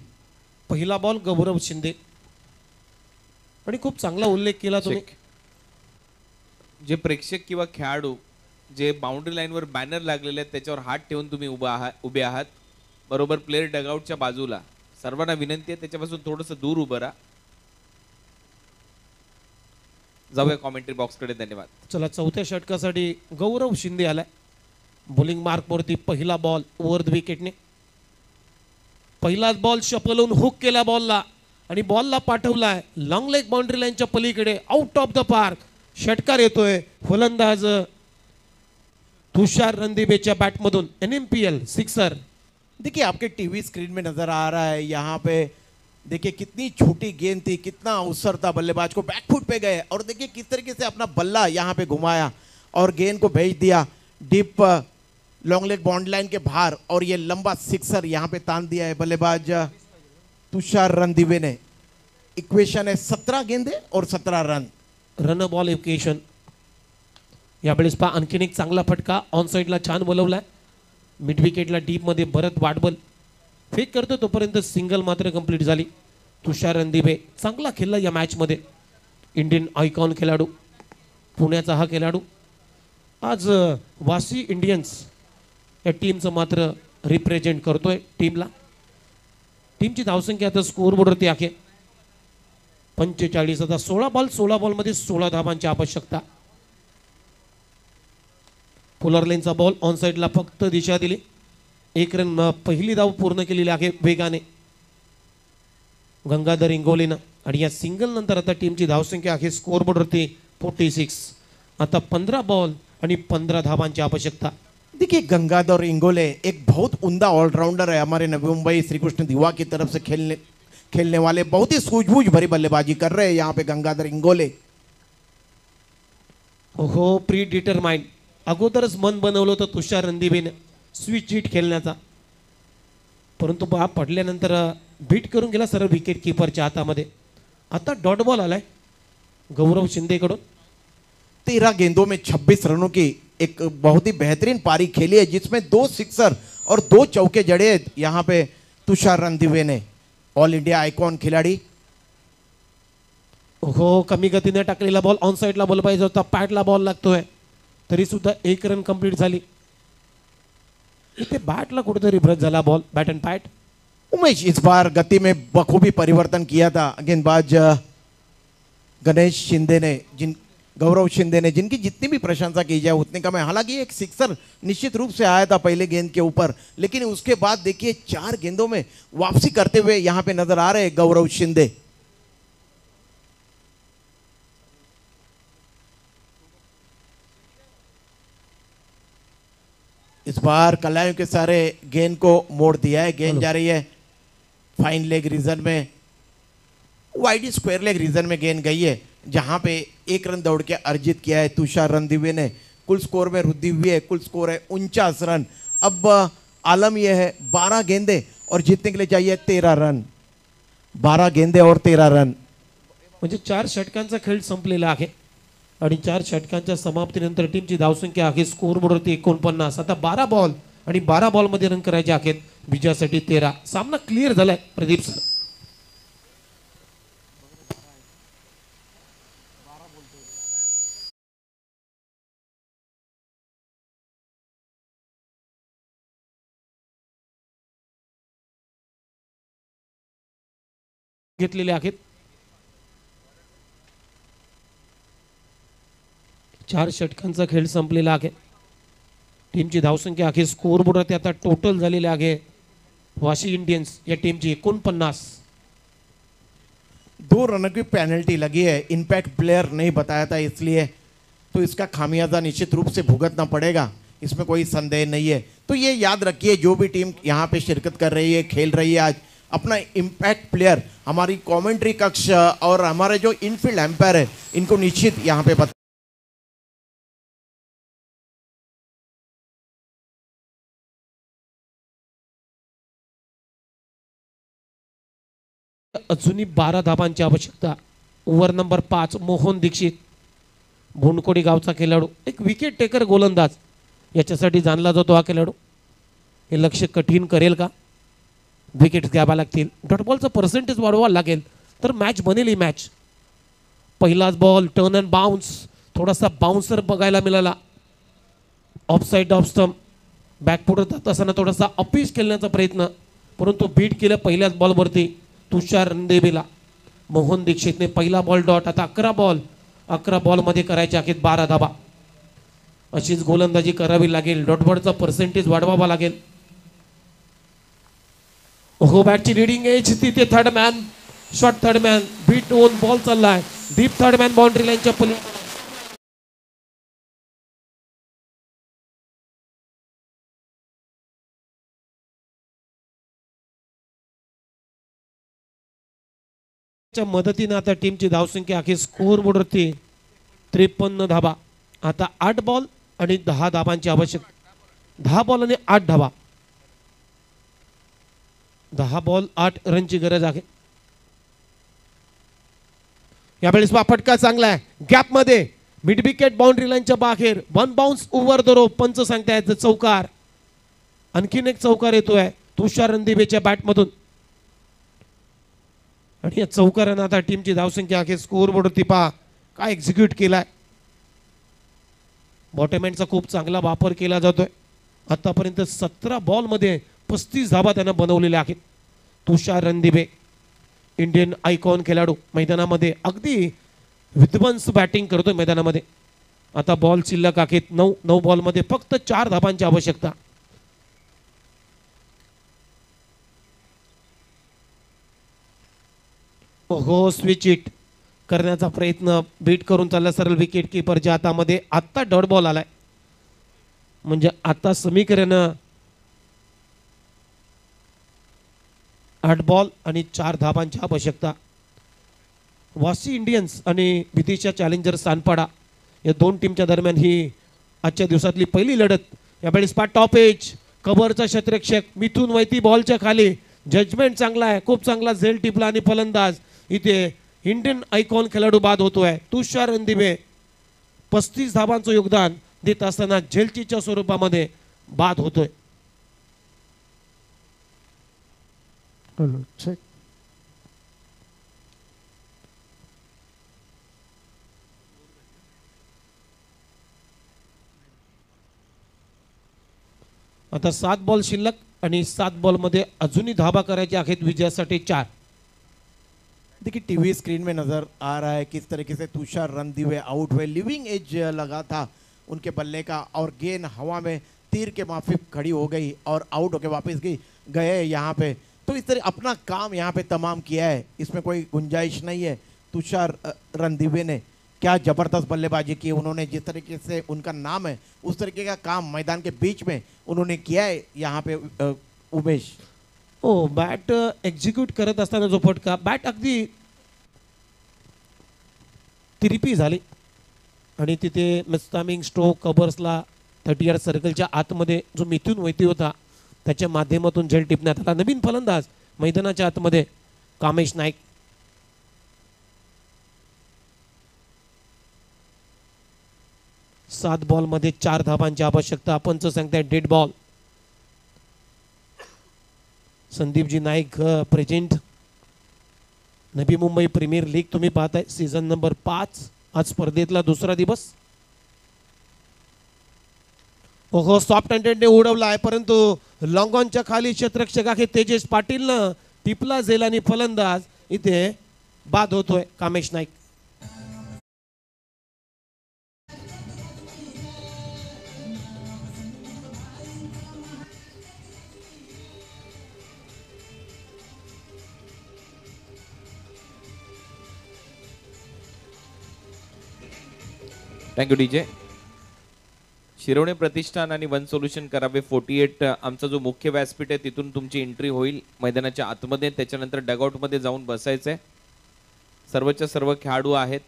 पहिला बॉल गौरव शिंदे आणि खूप चांगला उल्लेख केला तुम्ही। जे प्रेक्षक किंवा खेळाडू जे बाउंड्री लाईनवर बॅनर लागलेले आहेत त्याच्यावर हात ठेवून तुम्ही उभे आहात बरोबर प्लेयर डगआउटच्या बाजूला, सर्वांना विनंती आहे त्याच्यापासून थोडंसं दूर उभं राहा. जाऊया कॉमेंट्री बॉक्सकडे. धन्यवाद. चला, चौथ्या षटकासाठी गौरव शिंदे आलाय बॉलिंग मार्कवरती. पहिला बॉल ओव्हर द विकेटने. पहिलाच बॉल शपलून हुक केला बॉलला आणि बॉलला पाठवलाय लॉंग लेग बाउंड्री लाईनच्या पलीकडे, आउट ऑफ द पार्क. षटकार येतोय फलंदाज तुषार रणदीवेच्या बॅटमधून. NMPL sixer. देखिए आपके टीवी स्क्रीन में नजर आ रहा है, यहाँ पे देखिए कितनी छोटी गेंद थी, कितना अवसर था बल्लेबाज को, बैकफुट पे गए और देखिए किस तरीके से अपना बल्ला यहाँ पे घुमाया और गेंद को भेज दिया deep long leg boundary line के बाहर और ये लंबा सिक्सर यहाँ पे तान दिया है बल्लेबाज तुषार रणदीवे ने. इक्वेशन है 17 गेंदे और 17 रन. Run ball equation. यावेळेस पहा आणखीन एक चांगला फटका ऑन साईडला छान बोलवलाय. मिड विकेटला डीपमध्ये भरत वाटबल फेक करतो तोपर्यंत सिंगल मात्र कंप्लीट झाली. तुषार रणदीवे चांगला खेळला या मॅचमध्ये. इंडियन आयकॉन खेळाडू, पुण्याचा हा खेळाडू आज वासी इंडियन्स या टीमचं मात्र रिप्रेझेंट करतोय टीमला. टीमची धावसंख्या आता स्कोअरबोर्डवरती आहे 45. आता 16 बॉलमध्ये 16 धावांची आवश्यकता. पोलर लेनचा बॉल ऑन साईडला फक्त दिशा दिली. 1 रन पहिली धाव पूर्ण केलेली आहे वेगाने गंगाधर इंगोलेनं. आणि या सिंगल नंतर आता टीमची धावसंख्या आहे स्कोअरबोर्डवरती 46. आता 15 बॉल आणि 15 धावांची आवश्यकता. देखिए गंगाधर इंगोले एक बहुत उम्दा ऑलराउंडर है. हमारे नवी मुंबई श्री कृष्ण दिवा की तरफ से खेलने वाले बहुत ही सूझबूझ भरी बल्लेबाजी कर रहे हैं यहाँ पे गंगाधर इंगोले. हो, प्री डिटरमाइंड. अगोदरच मन बनवलं होतं तुषार रणदीवेने स्विच हिट खेळण्याचा, परंतु बा पडल्यानंतर बीट करून गेला सरळ विकेट कीपरच्या हातामध्ये. आता डॉट बॉल आलाय गौरव शिंदेकडून. 13 गेंदों में 26 रनों की एक बहुत ही बेहतरीन पारी खेली है जिसमें 2 सिक्सर और 2 चौके जड़े यहाँ पे तुषार रणदीवे ने. ऑल इंडिया आयकॉन खिलाड़ी. हो, कमी गतीने टाकलेला बॉल ऑन साईडला बॉल पाहिजे होता. पॅडला बॉल लागतोय तरी सुद्धा 1 रन कंप्लीट झाली. इथे बॅटला कुठेतरी ब्रश झाला बॉल. बॅट अँड पॅट. उमेश इस बार गति में बखूबी परिवर्तन किया था. गेंदबाज गणेश शिंदे ने गौरव शिंदे ने जिनकी जितनी भी प्रशंसा की जाए उतनी कम है. हालांकि एक सिक्सर निश्चित रूप से आया था पहले गेंद के ऊपर, लेकिन उसके बाद देखिए 4 गेंदों में वापसी करते हुए यहाँ पे नजर आ रहे गौरव शिंदे. इस बार कलायों के सारे गेंद को मोड़ दिया है. गेंद जा रही है फाइन लेग रीजन में, वाइड स्क्वायर लेग रीजन में गेंद गई है जहां पे 1 रन दौड़ के अर्जित किया है तुषार रणदीवे ने. कुल स्कोर में वृद्धि हुई है. कुल स्कोर है 49 रन. अब आलम यह है 12 गेंदे और जीतने के लिए चाहिए 13 रन. 12 गेंदे और 13 रन. म्हणजे 4 षटकांचा खेळ संपलेला आहे आणि 4 षटकांच्या समाप्तीनंतर टीमची धावसंख्या आहे स्कोअरबोर्डवरती 49. आता 12 बॉल आणि 12 बॉलमध्ये रन करायचे आहेत. विजयासाठी 13. सामना क्लिअर झालाय प्रदीप सर. घेतलेले आहेत. 4 षटकांचा खेळ संपलेला आहे. टीमची धावसंख्या आहे स्कोअरबोर्डवरती आता टोटल झालेली आहे वाशी इंडियन्स या टीमची 49. 2 रनों की पेनल्टी लगी है. इम्पैक्ट प्लेयर नहीं बताया था इसलिए तो इसका खामियाजा निश्चित रूप से भुगतना पड़ेगा, इसमें कोई संदेह नहीं है. तो ये याद रखिए जो भी टीम यहाँ पे शिरकत कर रही है, खेल रही है, आज अपना इम्पैक्ट प्लेयर हमारी कमेंट्री कक्ष और हमारे जो इनफील्ड एम्पायर है इनको निश्चित यहाँ पे बता. अजूनही 12 धावांची आवश्यकता. ओव्हर नंबर 5 मोहन दीक्षित भोंडकोडी गावचा खेळाडू, एक विकेट टेकर गोलंदाज याच्यासाठी जाणला जातो हा खेळाडू. हे लक्ष कठीण करेल का? विकेट्स घ्यावा लागतील, डॉट बॉलचं पर्सेंटेज वाढवावं लागेल तर मॅच बनेल ही मॅच. पहिलाच बॉल टर्न अँड बाउन्स थोडासा बाउन्सर बघायला मिळाला. Of side off stump back पुढे जात असताना थोडासा अपीच खेळण्याचा प्रयत्न, परंतु बीट केलं पहिल्याच बॉलवरती तुषार रणदिवेला. मोहन दीक्षितने पहिला बॉल डॉट. आता 11 बॉलमध्ये करायचे आहेत 12 धाबा. अशीच गोलंदाजी करावी लागेल. डॉटबॉलचा पर्सेंटेज वाढवावा लागेल. हो बॅटची लिडिंग एज तिथे third man shot. Third man beaten ball चाललाय डीप. थर्ड मॅन बाउंड्री लाईनच्या पलीकडे. मदतीने आता टीमची धावसंख्या अखेर स्कोअर बोर्डवरती 53 धाबा. आता 8 बॉल आणि 10 धाबांची आवश्यक. 10 बॉल आणि 8 धाबा. 10 बॉल 8 रनची गरज आहे. यावेळेस फटका चांगला आहे गॅप मध्ये मिड विकेट बाउंड्री लाईनच्या बाहेर. 1 बाउन्स ओव्हर द रोप. पंच सांगतायत चौकार. आणखीन एक चौकार येतोय तुषार रणदिवेच्या बॅटमधून. आणि या चौकारानं आता टीमची धावसंख्या अखेर स्कोअर बोर्डवरती पहा काय एक्झिक्यूट केलाय. बॉटमॅनचा खूप चांगला वापर केला जातोय. आतापर्यंत 17 बॉलमध्ये 35 धाबा त्यानं बनवलेल्या आहेत. तुषार रणदिवे इंडियन आयकॉन खेळाडू मैदानामध्ये अगदी विध्वंस बॅटिंग करतोय मैदानामध्ये. आता बॉल शिल्लक आहेत 9 बॉलमध्ये फक्त 4 धाबांची आवश्यकता. हो स्विच इट करण्याचा प्रयत्न बीट करून चालला सरळ विकेट किपरच्या हातामध्ये. आत्ता डॉट बॉल आलाय म्हणजे आता समीकरण 8 बॉल आणि 4 धाबांची आवश्यकता. वासी इंडियन्स आणि विदिशा चॅलेंजर्स सानपाडा या 2 टीमच्या दरम्यान ही आजच्या दिवसातली पहिली लढत. यावेळी स्पॉट टॉप एज कव्हरचा क्षेत्ररक्षक मिथून वैती बॉलच्या खाली. जजमेंट चांगला आहे. खूप चांगला झेल टिपला आणि फलंदाज इथे इंडियन आयकॉन खेळाडू बाद होतोय. तुषार रणदिवे 35 धाबांचं योगदान देत असताना झेलचीच्या स्वरूपामध्ये बाद होतोय. आता 7 बॉल शिल्लक आणि 7 बॉलमध्ये अजूनही धाबा करायचे आहेत विजयासाठी 4. देखिए टीवी स्क्रीन में नजर आ रहा है किस तरीके से तुषार रणदिवे आउट हुए. लिविंग एज लगा था उनके बल्ले का और गेंद हवा में तीर के माफिक खड़ी हो गई और आउट होके वापस गए यहाँ पे. तो इस तरह अपना काम यहाँ पे तमाम किया है. इसमें कोई गुंजाइश नहीं है. तुषार रणदिवे ने क्या ज़बरदस्त बल्लेबाजी की. उन्होंने जिस तरीके से उनका नाम है उस तरीके का काम मैदान के बीच में उन्होंने किया है यहाँ पे. उमेश हो बॅट एक्झिक्यूट करत असताना जो फटका बॅट अगदी तिरपी झाली आणि तिथे मिस्टामिंग स्ट्रोक कबर्सला 30 यार्ड सर्कलच्या आतमध्ये जो मिथून वैती होता त्याच्या माध्यमातून झेल टिपण्यात आला. नवीन फलंदाज मैदानाच्या आतमध्ये कामेश नाईक. सात बॉलमध्ये 4 धाबांची आवश्यकता. पंच सांगताय dead ball. Sandeepji Naik present. नवी मुंबई प्रीमियर लीग तुम्ही पाहताय सीझन नंबर 5. आज स्पर्धेतला दुसरा दिवस. हो सॉफ्ट हँडेडने उडवला आहे परंतु लॉंग ऑनच्या खाली क्षेत्ररक्षक आहे तेजस पाटीलनं टिपला झेल आणि फलंदाज इथे बाद होतोय कामेश नाईक. Thank you DJ. शिरोणे प्रतिष्ठान आणि वन सोल्युशन करावे 48 आमचा जो मुख्य व्यासपीठ आहे तिथून तुमची एंट्री होईल मैदानाच्या आतमध्ये. त्याच्यानंतर डगआउटमध्ये जाऊन बसायचं आहे. सर्वच्या सर्व खेळाडू आहेत.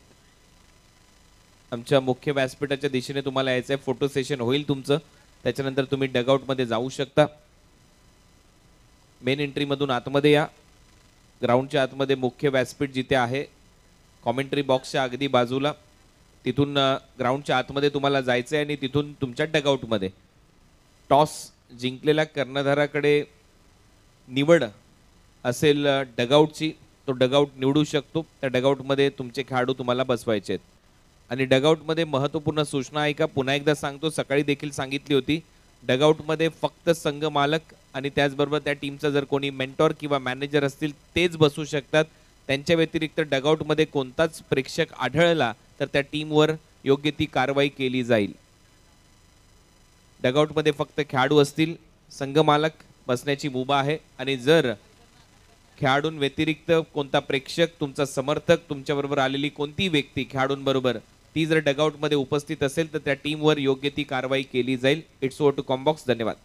आमच्या मुख्य व्यासपीठाच्या दिशेने तुम्हाला यायचं आहे. फोटो सेशन होईल तुमचं. त्याच्यानंतर तुम्ही डगआउटमध्ये जाऊ शकता. मेन एंट्रीमधून आतमध्ये या. ग्राउंडच्या आतमध्ये मुख्य व्यासपीठ जिथे आहे कॉमेंट्री बॉक्सच्या अगदी बाजूला तिथून ग्राउंडच्या आतमध्ये तुम्हाला जायचं आहे आणि तिथून तुमच्या डगआउटमध्ये टॉस जिंकलेल्या कर्णधाराकडे निवड असेल डगआउटची. तो डगआउट निवडू शकतो. त्या डगआउटमध्ये तुमचे खेळाडू तुम्हाला बसवायचे आहेत. आणि डगआउटमध्ये महत्त्वपूर्ण सूचना आहे का पुन्हा एकदा सांगतो, सकाळी देखील सांगितली होती, डगआउटमध्ये फक्त संघ मालक आणि त्याचबरोबर त्या टीमचा जर कोणी मेंटॉर किंवा मॅनेजर असतील तेच बसू शकतात. त्यांच्या व्यतिरिक्त डगआउटमध्ये कोणताच प्रेक्षक आढळला तर त्या टीमवर योग्य ती कारवाई केली जाईल. डगआउटमध्ये फक्त खेळाडू असतील, संघ मालक बसण्याची मुभा आहे आणि जर खेळाडूं व्यतिरिक्त कोणता प्रेक्षक, तुमचा समर्थक, तुमच्याबरोबर आलेली कोणती व्यक्ती खेळाडूंबरोबर ती जर डगआउटमध्ये उपस्थित असेल तर त्या टीमवर योग्य ती कारवाई केली जाईल. It's over to comm box. धन्यवाद.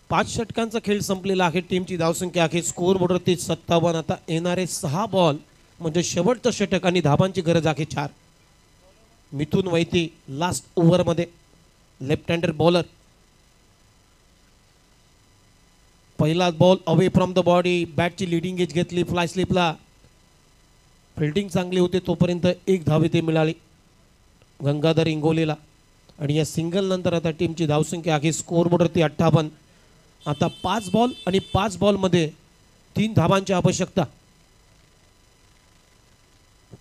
5 षटकांचा खेळ संपलेला आहे. टीमची धावसंख्या आहे स्कोअर बोर्डवरती 57. आता येणारे 6 बॉल म्हणजे शेवटचं षटक आणि धाबांची गरज आहे 4. मिथुन वैती लास्ट ओव्हरमध्ये लेफ्ट हँडर बॉलर. पहिला ball away from the body, बॅटची लिडिंग एज घेतली, फ्लाय स्लिपला फिल्डिंग चांगली होते तोपर्यंत 1 धाव इथे मिळाली गंगाधर इंगोलेला. आणि या सिंगल नंतर आता टीमची धावसंख्या आहे स्कोअर बोर्डवरती 58. आता 5 बॉल आणि 5 बॉलमध्ये 3 धावांची आवश्यकता.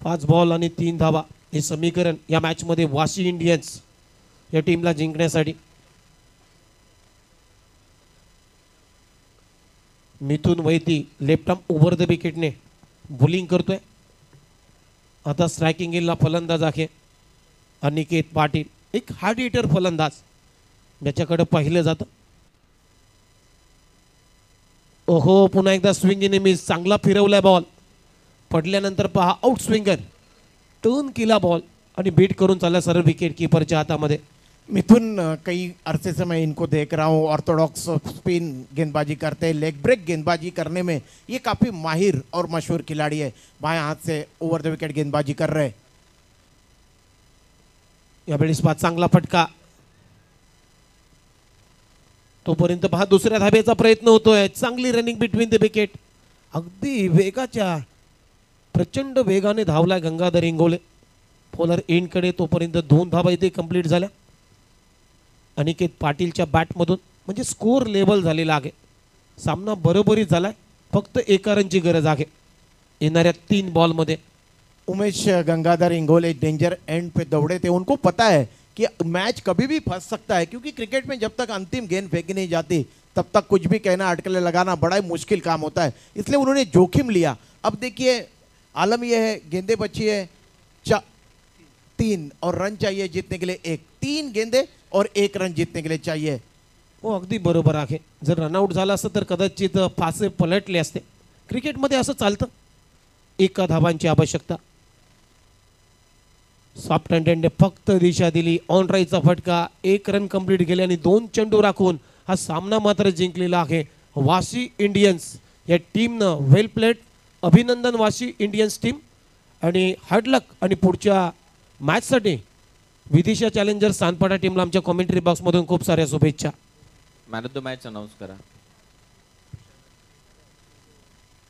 5 बॉल आणि 3 धावा हे समीकरण या मॅचमध्ये वाशी इंडियन्स या टीमला जिंकण्यासाठी. Mithun Vaiti left arm over the विकेटने बॉलिंग करतोय. आता स्ट्रायकिंग एलला फलंदाज आहे अनिकेत पाटील, एक हार्ड हिटर फलंदाज ज्याच्याकडे पाहिलं जातं. ओहो, पुन्हा एकदा स्विंग इन मिस, चांगला फिरवलाय बॉल, पडल्यानंतर पहा आउट स्विंगर, टर्न केला बॉल आणि बीट करून चालला सरळ विकेट कीपरच्या हातामध्ये. मिथुन कई अरसे से मैं इनको देख रहा हूँ, ऑर्थोडॉक्स स्पिन गेंदबाजी करते हैं, लेग ब्रेक गेंदबाजी करने में ये काफ़ी माहिर और मशहूर खिलाड़ी है. बाएं हाथ से ओवर द विकेट गेंदबाजी कर रहे. यावेळेस पहा चांगला फटका, तोपर्यंत पहा दुसऱ्या धाब्याचा प्रयत्न होतोय. चांगली रनिंग बिटवीन द विकेट, अगदी वेगाच्या प्रचंड वेगाने धावलाय गंगाधर इंगोले बॉलर एंडकडे. तोपर्यंत 2 धावा इथे कंप्लीट झाल्या अनिकेत पाटीलच्या बॅटमधून. म्हणजे स्कोअर लेवल झालेला आहे, सामना बरोबरी झालाय, फक्त 1 रनची गरज आहे येणाऱ्या 3 बॉलमध्ये. उमेश गंगाधर इंगोले डेंजर एंड पे दौड़े थे. उनको पता है कि मैच कभी भी फंस सकता है, क्योंकि क्रिकेट में जब तक अंतिम गेंद फेंकी नहीं जाती तब तक कुछ भी कहना, अटकलें लगाना बड़ा ही मुश्किल काम होता है. इसलिए उन्होंने जोखिम लिया. अब देखिए आलम यह है, गेंदे बची है 3 और रन चाहिए जीतने के लिए 1. 3 गेंदे और 1 रन जीतने के लिए चाहिए. हो, अगदी बरोबर आहे. जर रनआउट झाला असतं तर कदाचित फासे पलटले असते. क्रिकेटमध्ये असं चालतं, 1 धावांची आवश्यकता. सॉफ्ट हँडेडने फक्त दिशा दिली, ऑन राईटचा फटका, 1 रन कंप्लीट केले आणि 2 चेंडू राखून हा सामना मात्र जिंकलेला आहे वाशी इंडियन्स या टीमनं. वेल प्लेड, अभिनंदन वाशी इंडियन्स टीम आणि हार्ड लक. आणि पुढच्या मॅचसाठी विदिशा चॅलेंजर्स सानपाडा टीमला आमच्या कॉमेंट्री बॉक्समधून खूप साऱ्या शुभेच्छा. Man of the match announce करा.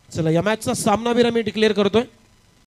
चला, या मॅचचा सामनावीर आम्ही डिक्लेअर करतोय.